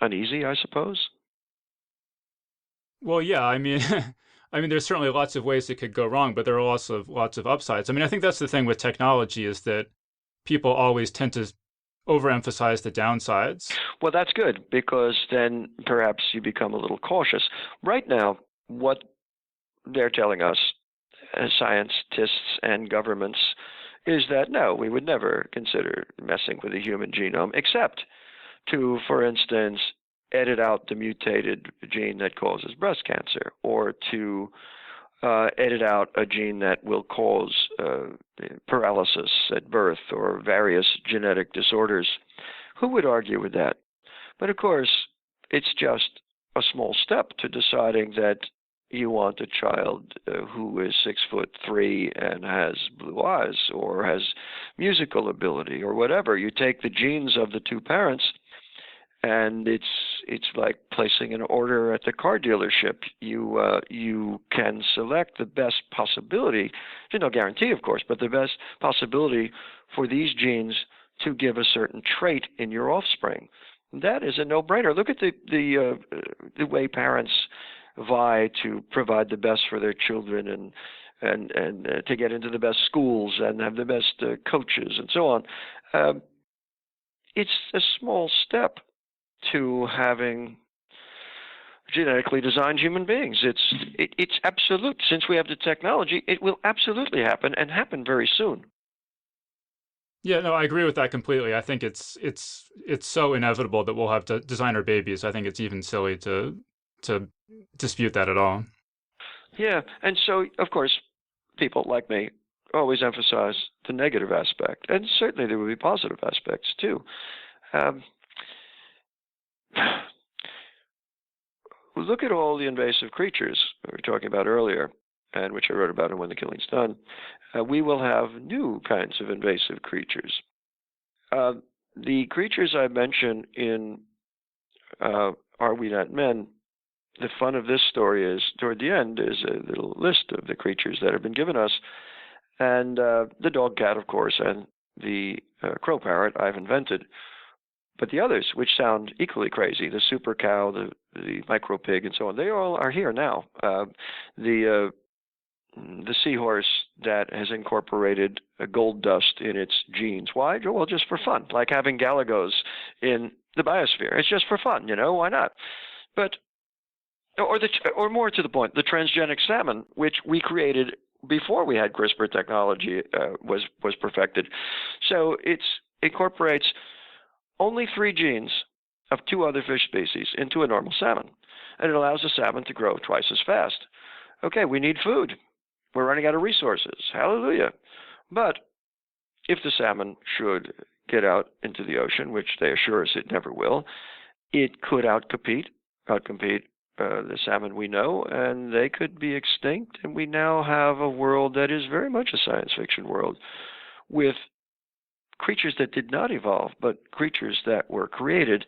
uneasy, I suppose. Well, yeah, I mean, there's certainly lots of ways it could go wrong, but there are also lots of upsides. I mean, I think that's the thing with technology is that people always tend to overemphasize the downsides. Well, that's good because then perhaps you become a little cautious. Right now, what they're telling us as scientists and governments is that no, we would never consider messing with the human genome except to, for instance, edit out the mutated gene that causes breast cancer, or to edit out a gene that will cause paralysis at birth or various genetic disorders. Who would argue with that? But of course, it's just a small step to deciding that you want a child who is 6'3" and has blue eyes or has musical ability or whatever. You take the genes of the two parents, and it's like placing an order at the car dealership. You can select the best possibility. There's no guarantee, of course, but the best possibility for these genes to give a certain trait in your offspring. That is a no-brainer. Look at the way parents vie to provide the best for their children and to get into the best schools and have the best coaches and so on. It's a small step to having genetically designed human beings. It's absolute. Since we have the technology, it will absolutely happen and happen very soon. Yeah, no, I agree with that completely. I think it's so inevitable that we'll have to design our babies. I think it's even silly to dispute that at all. Yeah, and so of course, people like me always emphasize the negative aspect, and certainly there will be positive aspects too. Look at all the invasive creatures we were talking about earlier, and which I wrote about in When the Killing's Done. We will have new kinds of invasive creatures. The creatures I mentioned in Are We Not Men? The fun of this story is, toward the end, is a little list of the creatures that have been given us. And the dog cat, of course, and the crow parrot I've invented. But the others, which sound equally crazy, the super cow, the micro pig, and so on, they all are here now. The seahorse that has incorporated gold dust in its genes. Why? Well, just for fun, like having galagos in the biosphere. It's just for fun, why not? But or more to the point, the transgenic salmon, which we created before we had CRISPR technology was perfected. So it incorporates only 3 genes of 2 other fish species into a normal salmon, and it allows the salmon to grow twice as fast. Okay, we need food. We're running out of resources. Hallelujah. But if the salmon should get out into the ocean, which they assure us it never will, it could outcompete the salmon we know, and they could be extinct. And we now have a world that is very much a science fiction world with creatures that did not evolve, but creatures that were created.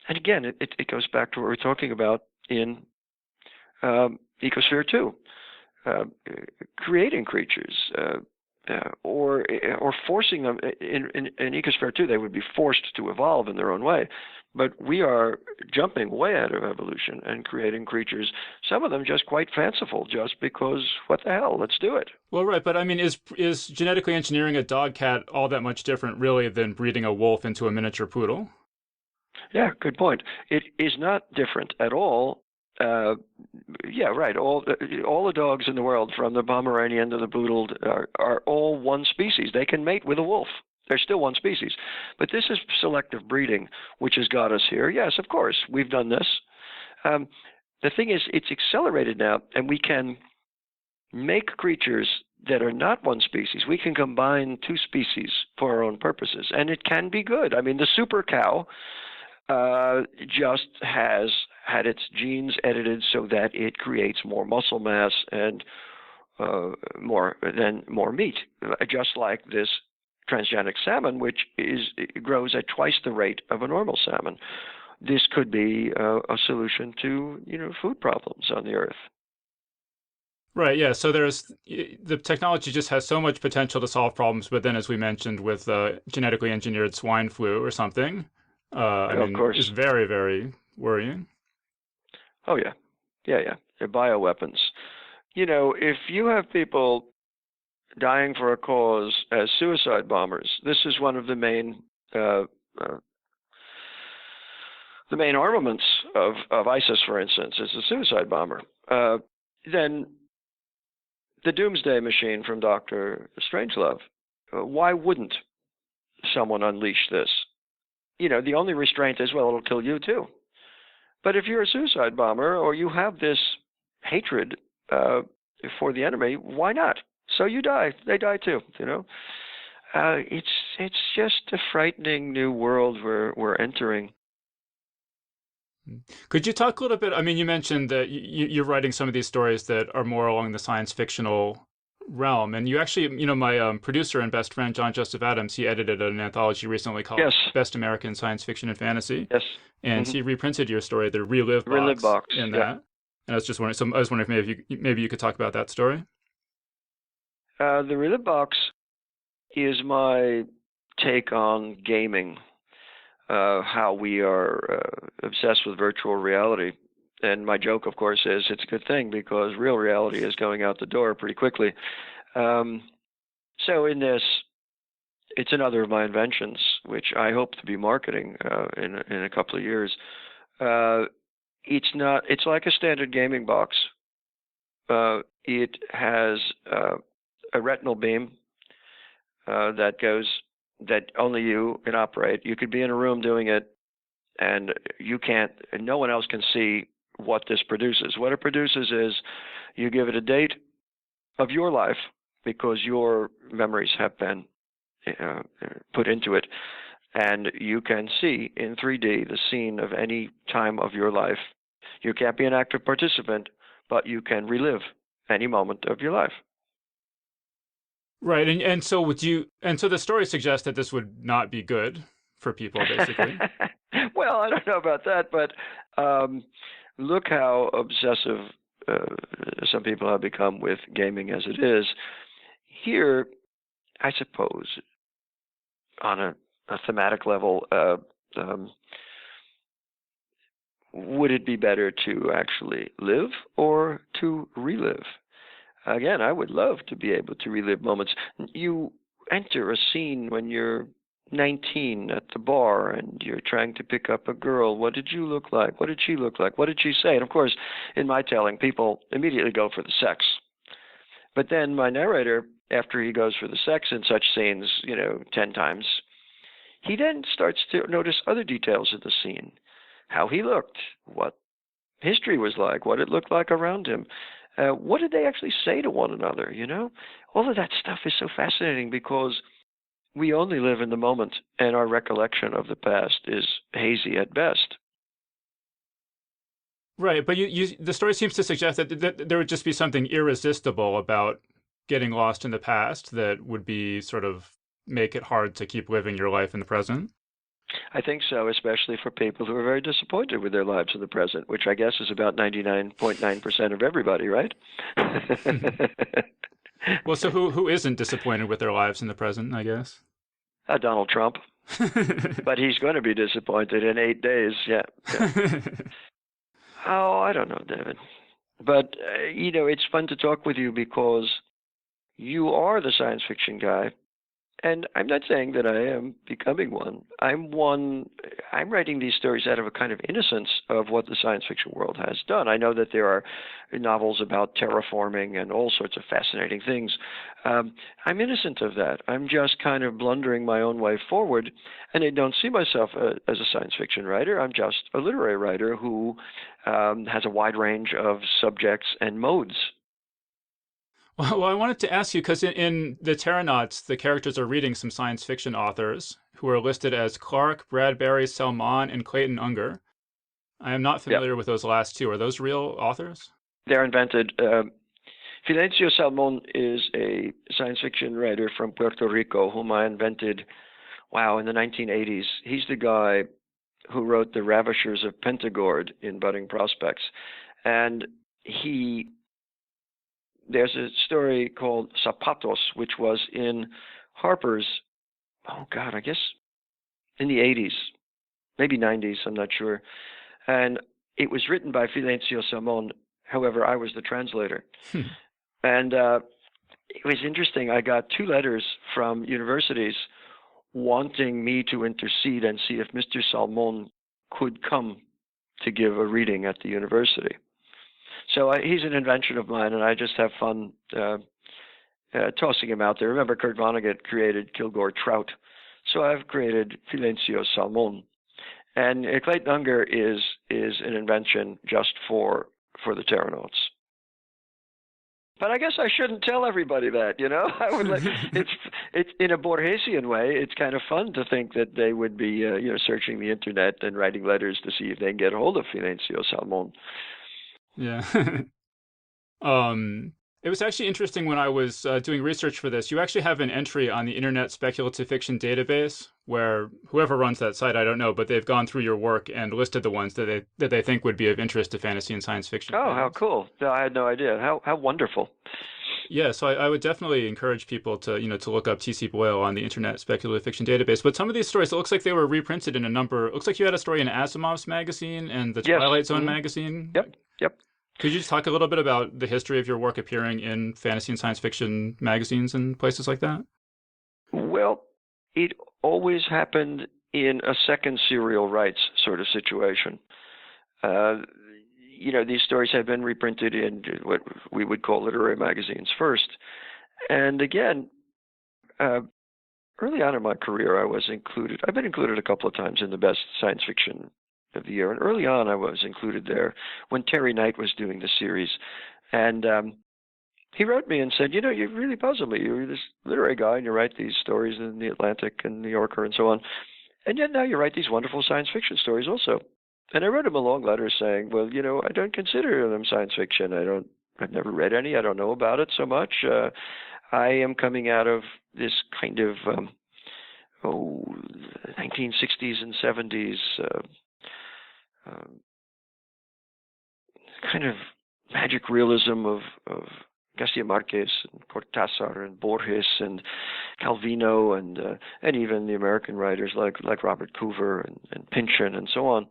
And again, it goes back to what we're talking about in Ecosphere 2. Creating creatures or forcing them in Ecosphere 2, they would be forced to evolve in their own way. But we are jumping way ahead of evolution and creating creatures, some of them just quite fanciful, just because, what the hell, let's do it. Well, right, but I mean, is genetically engineering a dog cat all that much different, really, than breeding a wolf into a miniature poodle? Yeah, good point. It is not different at all. Yeah, right. All the dogs in the world, from the Pomeranian to the Poodle, are all one species. They can mate with a wolf. They're still one species. But this is selective breeding, which has got us here. Yes, of course, we've done this. The thing is, it's accelerated now, and we can make creatures that are not one species. We can combine 2 species for our own purposes, and it can be good. I mean, the super cow just has had its genes edited so that it creates more muscle mass and more meat, just like this transgenic salmon, which grows at twice the rate of a normal salmon. This could be a solution to food problems on the Earth. Right, yeah. So the technology just has so much potential to solve problems, but then, as we mentioned, with genetically engineered swine flu or something, of course, it's very, very worrying. Oh, yeah. Yeah. They're bioweapons. if you have people dying for a cause as suicide bombers, this is one of the main armaments of ISIS, for instance, is a suicide bomber. Then the doomsday machine from Dr. Strangelove, why wouldn't someone unleash this? The only restraint is, well, it'll kill you too. But if you're a suicide bomber or you have this hatred for the enemy, why not? So you die. They die too, It's just a frightening new world we're entering. Could you talk a little bit? I mean, you mentioned that you're writing some of these stories that are more along the science fictional realm, and you actually, my producer and best friend John Joseph Adams, he edited an anthology recently called Best American Science Fiction and Fantasy. Yes. And he reprinted your story, the Relive Box, in that. And I was just wondering, I was wondering if maybe you could talk about that story. The Relive Box is my take on gaming. How we are obsessed with virtual reality. And my joke, of course, is it's a good thing because real reality is going out the door pretty quickly. So in this, it's another of my inventions, which I hope to be marketing in a couple of years. It's like a standard gaming box. It has a retinal beam that only you can operate. You could be in a room doing it, and no one else can see what this produces. What it produces is you give it a date of your life because your memories have been put into it, and you can see in 3D the scene of any time of your life. You can't be an active participant, but you can relive any moment of your life. Right, and so the story suggests that this would not be good for people, basically. Well, I don't know about that, but look how obsessive some people have become with gaming as it is. Here, I suppose, on a thematic level, would it be better to actually live or to relive? Again, I would love to be able to relive moments. You enter a scene when you're 19 at the bar and you're trying to pick up a girl. What did you look like? What did she look like? What did she say? And of course, in my telling, people immediately go for the sex. But then my narrator, after he goes for the sex in such scenes, 10 times, he then starts to notice other details of the scene. How he looked, what history was like, what it looked like around him. What did they actually say to one another, All of that stuff is so fascinating because we only live in the moment, and our recollection of the past is hazy at best. Right, but the story seems to suggest that there would just be something irresistible about getting lost in the past that would be sort of make it hard to keep living your life in the present. I think so, especially for people who are very disappointed with their lives in the present, which I guess is about 99.9% of everybody, right? Well, so who isn't disappointed with their lives in the present, I guess? Donald Trump. But he's going to be disappointed in 8 days, yeah. Oh, I don't know, David. But, it's fun to talk with you because you are the science fiction guy. And I'm not saying that I am becoming one. I'm writing these stories out of a kind of innocence of what the science fiction world has done. I know that there are novels about terraforming and all sorts of fascinating things. I'm innocent of that. I'm just kind of blundering my own way forward, and I don't see myself as a science fiction writer. I'm just a literary writer who has a wide range of subjects and modes. Well, I wanted to ask you, because in the Terranauts, the characters are reading some science fiction authors who are listed as Clark, Bradbury, Salmon, and Clayton Unger. I am not familiar with those last two. Are those real authors? They're invented. Fidencio Salmon is a science fiction writer from Puerto Rico whom I invented, in the 1980s. He's the guy who wrote The Ravishers of Pentagord in Budding Prospects. And there's a story called Zapatos, which was in Harper's, I guess in the 80s, maybe 90s, I'm not sure. And it was written by Fidencio Salmon, However, I was the translator. Hmm. And it was interesting. I got 2 letters from universities wanting me to intercede and see if Mr. Salmon could come to give a reading at the university. So he's an invention of mine, and I just have fun tossing him out there. Remember, Kurt Vonnegut created Kilgore Trout. So I've created Silencio Salmon. And Clayton Unger is an invention just for the Terranauts. But I guess I shouldn't tell everybody that, you know. I would it's in a Borgesian way. It's kind of fun to think that they would be, searching the internet and writing letters to see if they can get hold of Silencio Salmon. Yeah. It was actually interesting when I was doing research for this. You actually have an entry on the Internet Speculative Fiction Database where whoever runs that site, I don't know, but they've gone through your work and listed the ones that they think would be of interest to fantasy and science fiction Oh, fans. how cool. No, I had no idea. How wonderful. Yeah, so I would definitely encourage people to look up TC Boyle on the Internet Speculative Fiction Database. But some of these stories, it looks like they were reprinted in a number. It looks like you had a story in Asimov's magazine and the Twilight Zone magazine. Yep. Could you just talk a little bit about the history of your work appearing in fantasy and science fiction magazines and places like that? Well, it always happened in a second serial rights sort of situation. These stories have been reprinted in what we would call literary magazines first. And again, early on in my career, I've been included a couple of times in the best science fiction of the year. And early on, I was included there when Terry Knight was doing the series. And he wrote me and said, you really puzzle me. You're this literary guy, and you write these stories in The Atlantic and New Yorker and so on. And yet now you write these wonderful science fiction stories also. And I wrote him a long letter saying, well, I don't consider them science fiction. I've never read any. I don't know about it so much. I am coming out of this kind of 1960s and 70s kind of magic realism of Garcia Marquez and Cortázar and Borges and Calvino and even the American writers like Robert Coover and Pynchon and so on.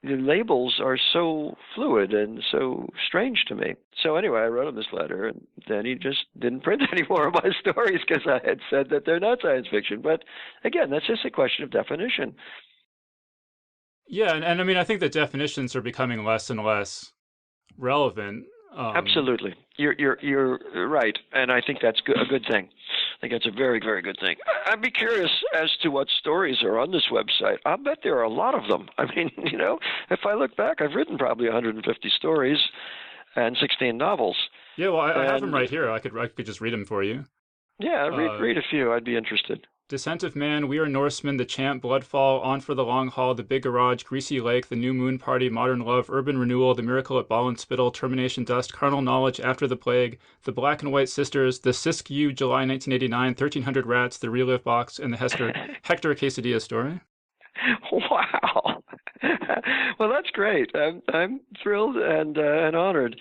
The labels are so fluid and so strange to me. So anyway, I wrote him this letter, and then he just didn't print any more of my stories because I had said that they're not science fiction. But again, that's just a question of definition. Yeah, and I mean, I think the definitions are becoming less and less relevant. Absolutely, you're right, and I think that's a good thing. I think that's a very, very good thing. I'd be curious as to what stories are on this website. I'll bet there are a lot of them. I mean, if I look back, I've written probably 150 stories and 16 novels. Yeah, well, I have them right here. I could just read them for you. Yeah, read a few. I'd be interested. Descent of Man, We Are Norsemen, The Champ, Bloodfall, On for the Long Haul, The Big Garage, Greasy Lake, The New Moon Party, Modern Love, Urban Renewal, The Miracle at Ball and Spittle, Termination Dust, Carnal Knowledge, After the Plague, The Black and White Sisters, The Siskiyou, July 1989, 1300 Rats, The Relive Box, and the Hector Quesadilla story. Wow. Well, that's great. I'm thrilled and honored.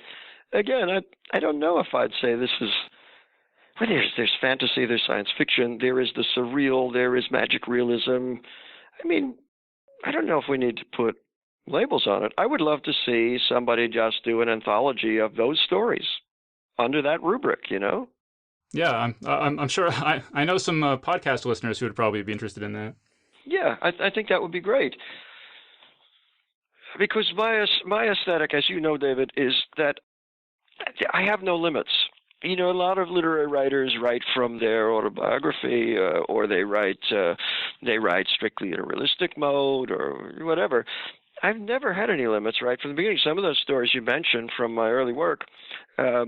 Again, I don't know if I'd say this is... Well, there's fantasy, there's science fiction, there is the surreal, there is magic realism. I mean, I don't know if we need to put labels on it. I would love to see somebody just do an anthology of those stories under that rubric, Yeah, I'm sure. I know some podcast listeners who would probably be interested in that. Yeah, I think that would be great. Because my aesthetic, as you know, David, is that I have no limits. A lot of literary writers write from their autobiography, or they write strictly in a realistic mode, or whatever. I've never had any limits right from the beginning. Some of those stories you mentioned from my early work are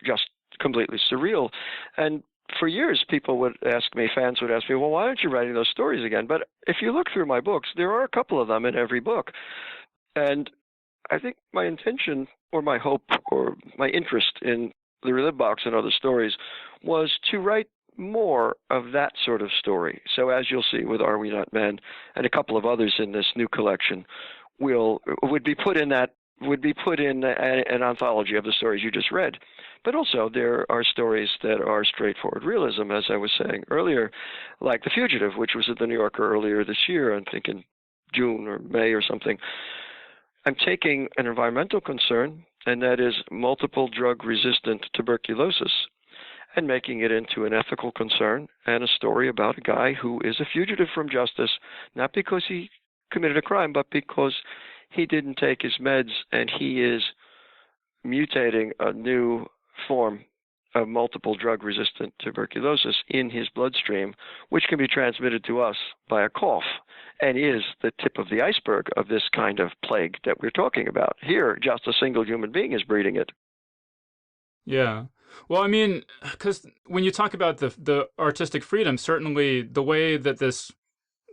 just completely surreal. And for years, fans would ask me, well, why aren't you writing those stories again? But if you look through my books, there are a couple of them in every book. And I think my intention or my hope or my interest in the Relive Box and other stories was to write more of that sort of story. So as you'll see with Are We Not Men and a couple of others in this new collection would be put in an anthology of the stories you just read. But also there are stories that are straightforward realism, as I was saying earlier, like The Fugitive, which was at the New Yorker earlier this year, I think in June or May or something. I'm taking an environmental concern, and that is multiple drug-resistant tuberculosis, and making it into an ethical concern and a story about a guy who is a fugitive from justice, not because he committed a crime, but because he didn't take his meds and he is mutating a new form of multiple drug-resistant tuberculosis in his bloodstream, which can be transmitted to us by a cough and is the tip of the iceberg of this kind of plague that we're talking about. Here, just a single human being is breeding it. Yeah. Well, I mean, because when you talk about the artistic freedom, certainly the way that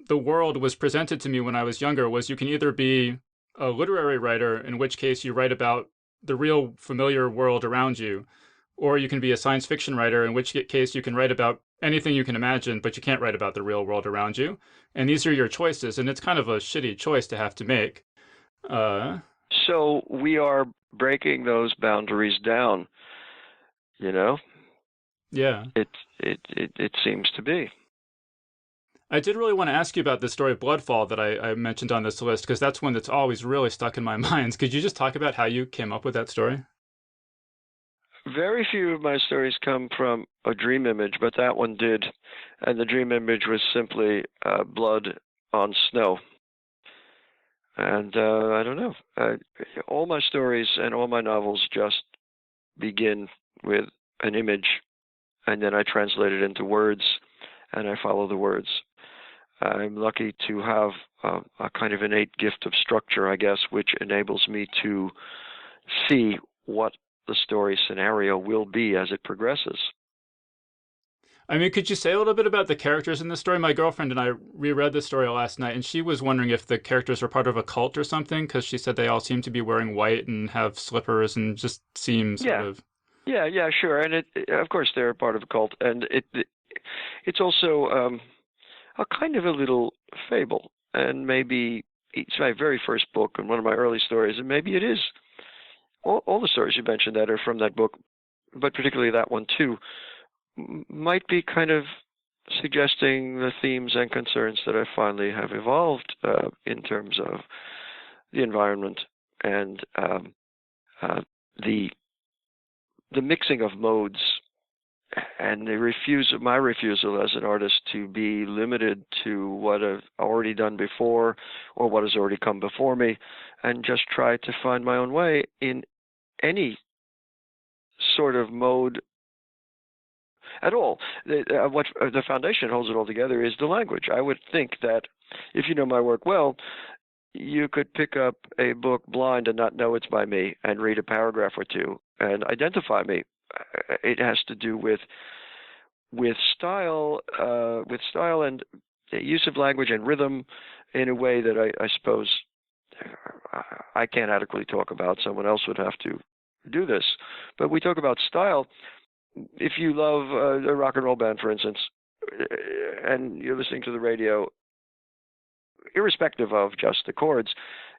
the world was presented to me when I was younger was you can either be a literary writer, in which case you write about the real familiar world around you, or you can be a science fiction writer, in which case you can write about anything you can imagine, but you can't write about the real world around you. And these are your choices, and it's kind of a shitty choice to have to make. So we are breaking those boundaries down, you know? Yeah. It seems to be. I did really want to ask you about the story of Bloodfall that I mentioned on this list, because that's one that's always really stuck in my mind. Could you just talk about how you came up with that story? Very few of my stories come from a dream image, but that one did. And the dream image was simply blood on snow. And I don't know. All my stories and all my novels just begin with an image, and then I translate it into words, and I follow the words. I'm lucky to have a kind of innate gift of structure, I guess, which enables me to see what the story scenario will be as it progresses. I mean, could you say a little bit about the characters in the story? My girlfriend and I reread the story last night, and she was wondering if the characters were part of a cult or something, because she said they all seem to be wearing white and have slippers and just seem sort of... Yeah, sure. And of course, they're part of a cult, and it's also a kind of a little fable, and maybe it's my very first book and one of my early stories, and maybe it is. All the stories you mentioned that are from that book, but particularly that one too, might be kind of suggesting the themes and concerns that I finally have evolved in terms of the environment and the mixing of modes and my refusal as an artist to be limited to what I've already done before or what has already come before me, and just try to find my own way in any sort of mode at all. What the foundation holds it all together is the language. I would think that if you know my work well, you could pick up a book blind and not know it's by me and read a paragraph or two and identify me. It has to do with style and use of language and rhythm in a way that I suppose I can't adequately talk about. Someone else would have to do this. But we talk about style. If you love a rock and roll band, for instance, and you're listening to the radio, irrespective of just the chords,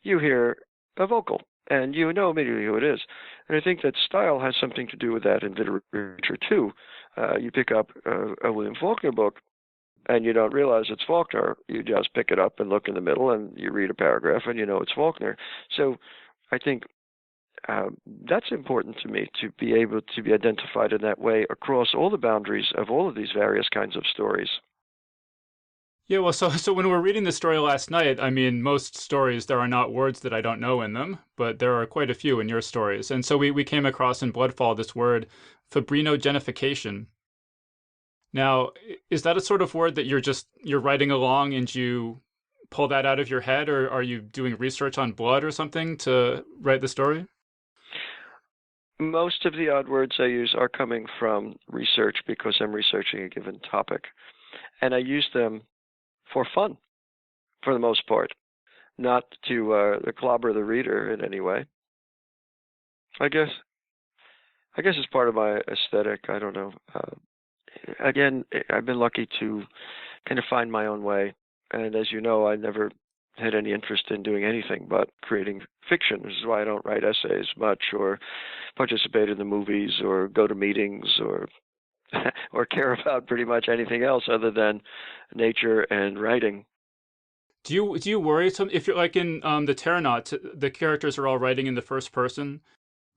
you hear a vocal, and you know immediately who it is. And I think that style has something to do with that in literature, too. You pick up a William Faulkner book, and you don't realize it's Faulkner. You just pick it up and look in the middle, and you read a paragraph, and you know it's Faulkner. So I think that's important to me, to be able to be identified in that way across all the boundaries of all of these various kinds of stories. Yeah, well, so when we were reading the story last night, I mean, most stories, there are not words that I don't know in them, but there are quite a few in your stories. And so we came across in Bloodfall this word, fibrinogenification. Now, is that a sort of word that you're writing along and you pull that out of your head, or are you doing research on blood or something to write the story? Most of the odd words I use are coming from research because I'm researching a given topic. And I use them for fun, for the most part, not to clobber the reader in any way. I guess it's part of my aesthetic. I don't know. Again, I've been lucky to kind of find my own way. And as you know, I never had any interest in doing anything but creating fiction. This is why I don't write essays much or participate in the movies or go to meetings or or care about pretty much anything else other than nature and writing. Do you worry if you're like in the Terranauts, the characters are all writing in the first person,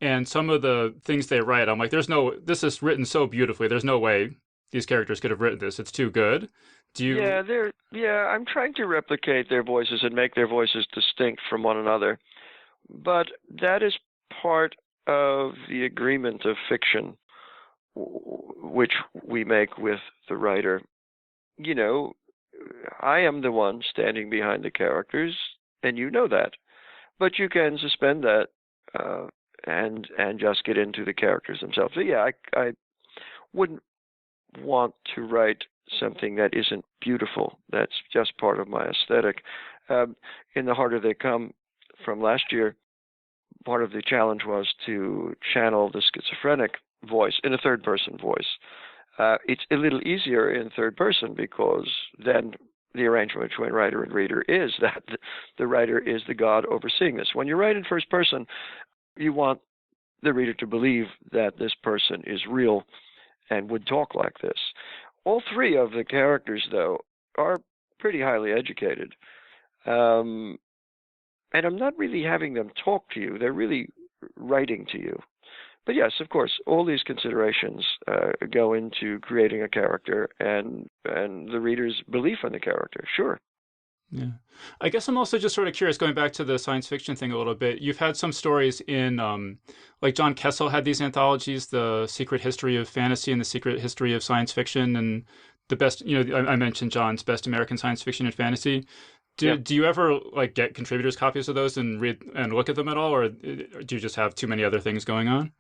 and some of the things they write, I'm like, this is written so beautifully. There's no way these characters could have written this. It's too good. Do you? I'm trying to replicate their voices and make their voices distinct from one another. But that is part of the agreement of fiction, which we make with the writer. You know, I am the one standing behind the characters, and you know that. But you can suspend that uh, and just get into the characters themselves. So yeah, I wouldn't want to write something that isn't beautiful. That's just part of my aesthetic. In The Harder They Come from last year, part of the challenge was to channel the schizophrenic voice in a third person voice. It's a little easier in third person because then the arrangement between writer and reader is that the writer is the god overseeing this. When you write in first person, you want the reader to believe that this person is real and would talk like this. All three of the characters, though, are pretty highly educated. And I'm not really having them talk to you. They're really writing to you. But yes, of course, all these considerations go into creating a character and the reader's belief in the character. Sure. Yeah. I guess I'm also just sort of curious, going back to the science fiction thing a little bit. You've had some stories in, like John Kessel had these anthologies, The Secret History of Fantasy and The Secret History of Science Fiction, and the best, I mentioned John's Best American Science Fiction and Fantasy. Yeah. Do you ever like get contributors' copies of those and read and look at them at all, or do you just have too many other things going on?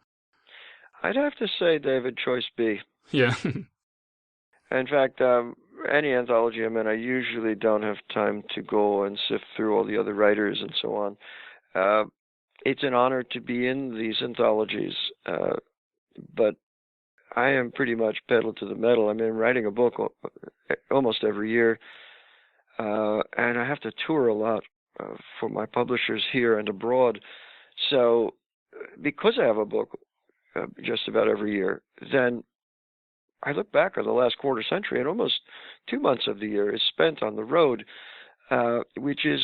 I'd have to say, David, choice B. Yeah. In fact, any anthology I'm in, I usually don't have time to go and sift through all the other writers and so on. It's an honor to be in these anthologies, but I am pretty much pedal to the metal. I mean, I'm writing a book almost every year, and I have to tour a lot for my publishers here and abroad. So, because I have a book just about every year, then I look back on the last quarter century, and almost 2 months of the year is spent on the road, which is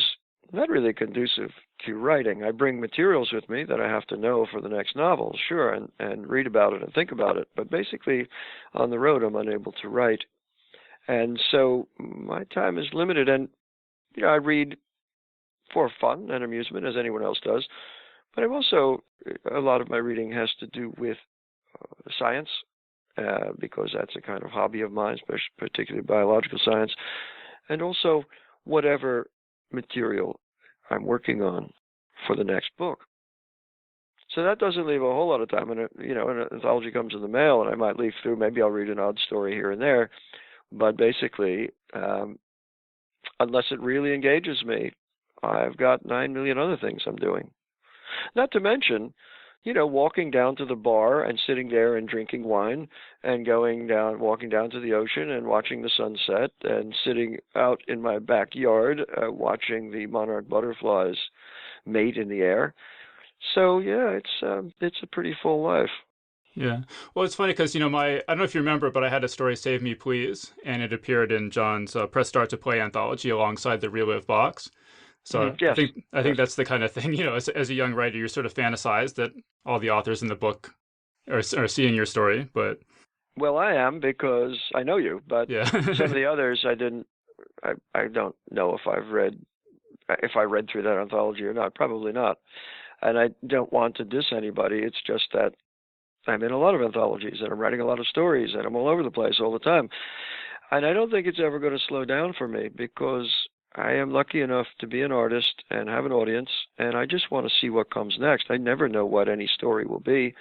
not really conducive to writing. I bring materials with me that I have to know for the next novel, sure, and read about it and think about it. But basically, on the road, I'm unable to write. And so my time is limited. And, I read for fun and amusement, as anyone else does. But I'm also, a lot of my reading has to do with science, because that's a kind of hobby of mine, particularly biological science, and also whatever material I'm working on for the next book. So that doesn't leave a whole lot of time. And, an anthology comes in the mail, and I might leaf through, maybe I'll read an odd story here and there. But basically, unless it really engages me, I've got 9 million other things I'm doing. Not to mention, walking down to the bar and sitting there and drinking wine and walking down to the ocean and watching the sunset and sitting out in my backyard watching the monarch butterflies mate in the air. So yeah, it's a pretty full life. Yeah. Well, it's funny because, I don't know if you remember, but I had a story, Save Me Please, and it appeared in John's Press Start to Play anthology alongside the Relive box. So Yes. I think Yes. that's the kind of thing, as a young writer, you're sort of fantasize that all the authors in the book are seeing your story, but Well, I am because I know you, but yeah. some of the others I didn't. I don't know if I read through that anthology or not. Probably not. And I don't want to diss anybody. It's just that I'm in a lot of anthologies and I'm writing a lot of stories and I'm all over the place all the time. And I don't think it's ever going to slow down for me because I am lucky enough to be an artist and have an audience, and I just want to see what comes next. I never know what any story will be.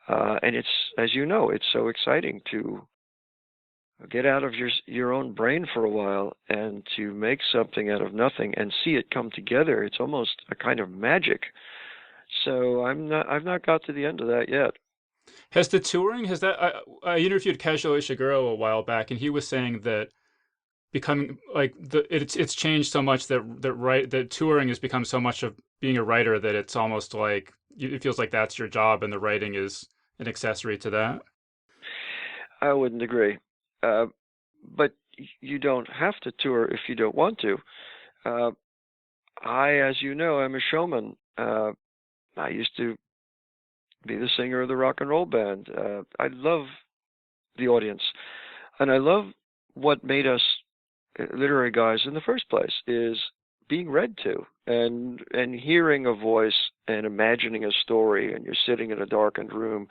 And it's, as you know, it's so exciting to get out of your own brain for a while and to make something out of nothing and see it come together. It's almost a kind of magic. So I've not got to the end of that yet. Has the touring, has that, I interviewed Kazuo Ishiguro a while back, and he was saying that becoming like it's changed so much that touring has become so much of being a writer that it's almost like it feels like that's your job and the writing is an accessory to that. I wouldn't agree. But you don't have to tour if you don't want to. Uh, as you know, I'm a showman. I used to be the singer of the rock and roll band. I love the audience, and I love what made us literary guys in the first place is being read to and hearing a voice and imagining a story, and you're sitting in a darkened room.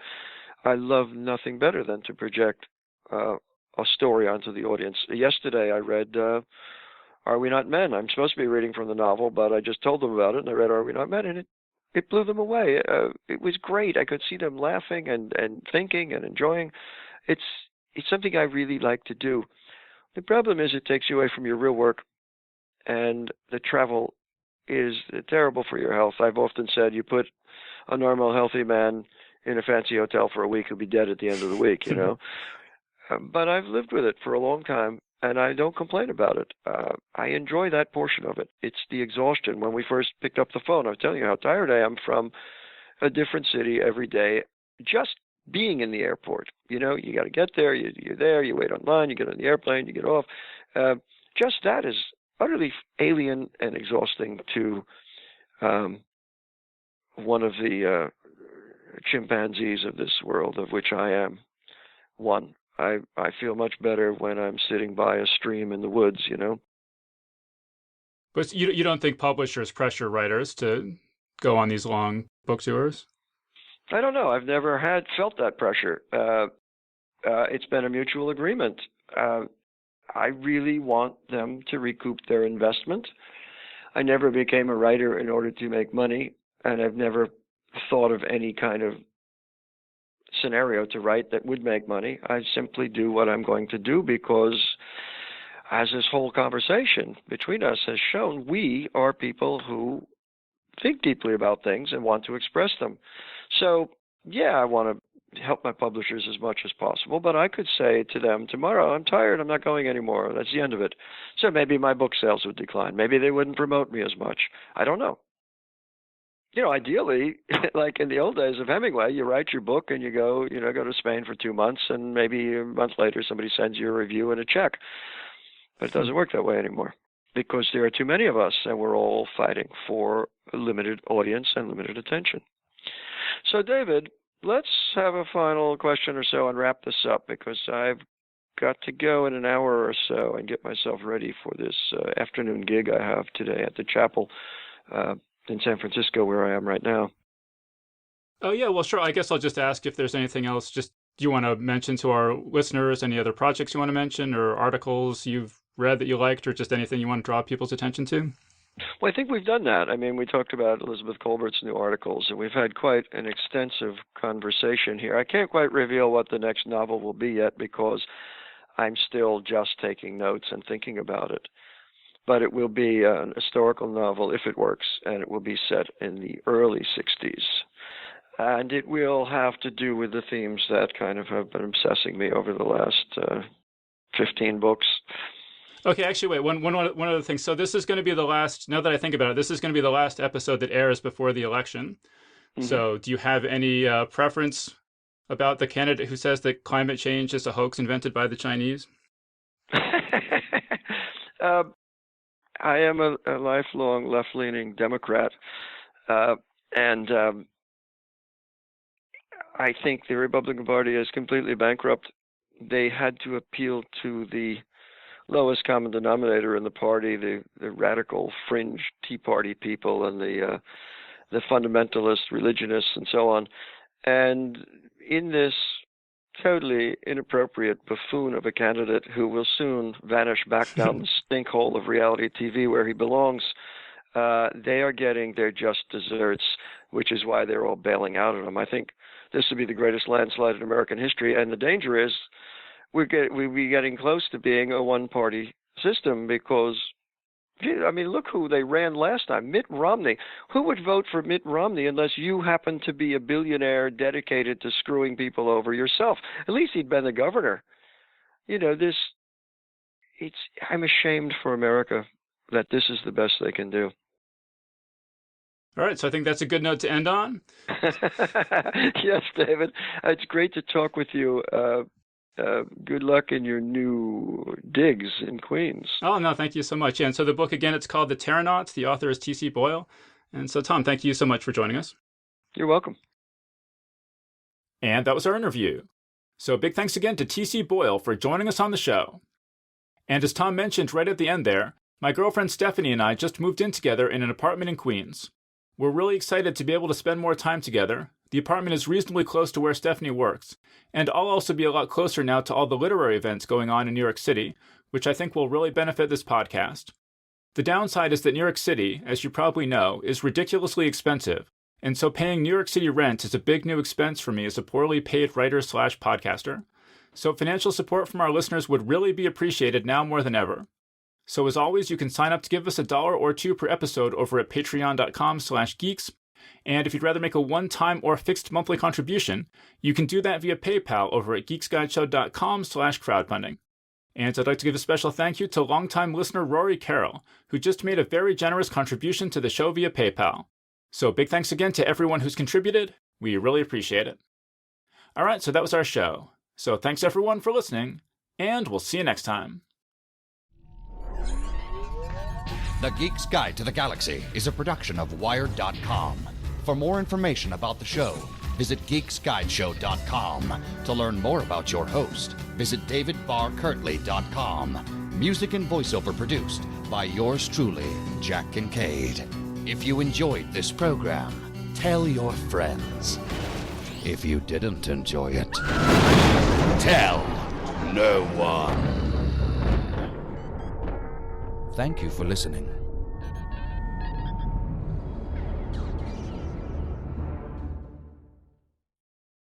I love nothing better than to project a story onto the audience. Yesterday I read Are We Not Men? I'm supposed to be reading from the novel, but I just told them about it, and I read Are We Not Men, and it blew them away. It was great. I could see them laughing and thinking and enjoying. It's something I really like to do. The problem is it takes you away from your real work, and the travel is terrible for your health. I've often said you put a normal, healthy man in a fancy hotel for a week, he'll be dead at the end of the week, you know. But I've lived with it for a long time, and I don't complain about it. I enjoy that portion of it. It's the exhaustion. When we first picked up the phone, I was telling you how tired I am from a different city every day, just being in the airport. You know, you got to get there, you're there, you wait online, you get on the airplane, you get off. Just that is utterly alien and exhausting to one of the chimpanzees of this world, of which I am one. I feel much better when I'm sitting by a stream in the woods, you know. But you don't think publishers pressure writers to go on these long book tours? I don't know. I've never felt that pressure. It's been a mutual agreement. I really want them to recoup their investment. I never became a writer in order to make money, and I've never thought of any kind of scenario to write that would make money. I simply do what I'm going to do because, as this whole conversation between us has shown, we are people who think deeply about things and want to express them. So, yeah, I want to help my publishers as much as possible, but I could say to them, tomorrow, I'm tired, I'm not going anymore. That's the end of it. So maybe my book sales would decline. Maybe they wouldn't promote me as much. I don't know. You know, ideally, like in the old days of Hemingway, you write your book and you go to Spain for 2 months, and maybe a month later somebody sends you a review and a check. But it doesn't work that way anymore because there are too many of us, and we're all fighting for a limited audience and limited attention. So, David, let's have a final question or so and wrap this up, because I've got to go in an hour or so and get myself ready for this afternoon gig I have today at the chapel in San Francisco, where I am right now. Oh, yeah, well, sure. I guess I'll just ask if there's anything else. Just do you want to mention to our listeners any other projects you want to mention, or articles you've read that you liked, or just anything you want to draw people's attention to? Well, I think we've done that. I mean, we talked about Elizabeth Kolbert's new articles, and we've had quite an extensive conversation here. I can't quite reveal what the next novel will be yet because I'm still just taking notes and thinking about it. But it will be an historical novel, if it works, and it will be set in the early 60s. And it will have to do with the themes that kind of have been obsessing me over the last 15 books. Okay, actually, wait, one other thing. So this is going to be the last, now that I think about it, this is going to be the last episode that airs before the election. Mm-hmm. So do you have any preference about the candidate who says that climate change is a hoax invented by the Chinese? I am a lifelong left-leaning Democrat, and I think the Republican Party is completely bankrupt. They had to appeal to the lowest common denominator in the party, the radical fringe Tea Party people and the fundamentalist religionists and so on. And in this totally inappropriate buffoon of a candidate who will soon vanish back down the stinkhole of reality TV where he belongs, they are getting their just desserts, which is why they're all bailing out on him. I think this would be the greatest landslide in American history, and the danger is we'll be getting close to being a one-party system because, I mean, look who they ran last time, Mitt Romney. Who would vote for Mitt Romney unless you happen to be a billionaire dedicated to screwing people over yourself? At least he'd been the governor. You know, I'm ashamed for America that this is the best they can do. All right, so I think that's a good note to end on. Yes, David. It's great to talk with you. good luck in your new digs in Queens. Oh, no, thank you so much. Yeah, and so the book, again, it's called The Terranauts. The author is TC Boyle. And so, Tom, thank you so much for joining us. You're welcome. And that was our interview. So big thanks again to TC Boyle for joining us on the show. And as Tom mentioned right at the end there, my girlfriend Stephanie and I just moved in together in an apartment in Queens. We're really excited to be able to spend more time together. The apartment is reasonably close to where Stephanie works, and I'll also be a lot closer now to all the literary events going on in New York City, which I think will really benefit this podcast. The downside is that New York City, as you probably know, is ridiculously expensive, and so paying New York City rent is a big new expense for me as a poorly paid writer/podcaster. So financial support from our listeners would really be appreciated now more than ever. So as always, you can sign up to give us $1 or $2 per episode over at patreon.com/geeks. And if you'd rather make a one-time or fixed monthly contribution, you can do that via PayPal over at geeksguideshow.com/crowdfunding. And I'd like to give a special thank you to longtime listener Rory Carroll, who just made a very generous contribution to the show via PayPal. So big thanks again to everyone who's contributed. We really appreciate it. All right, so that was our show. So thanks everyone for listening, and we'll see you next time. The Geek's Guide to the Galaxy is a production of Wired.com. For more information about the show, visit geeksguideshow.com. To learn more about your host, visit davidbarrkirtley.com. Music and voiceover produced by yours truly, Jack Kincaid. If you enjoyed this program, tell your friends. If you didn't enjoy it, tell no one. Thank you for listening.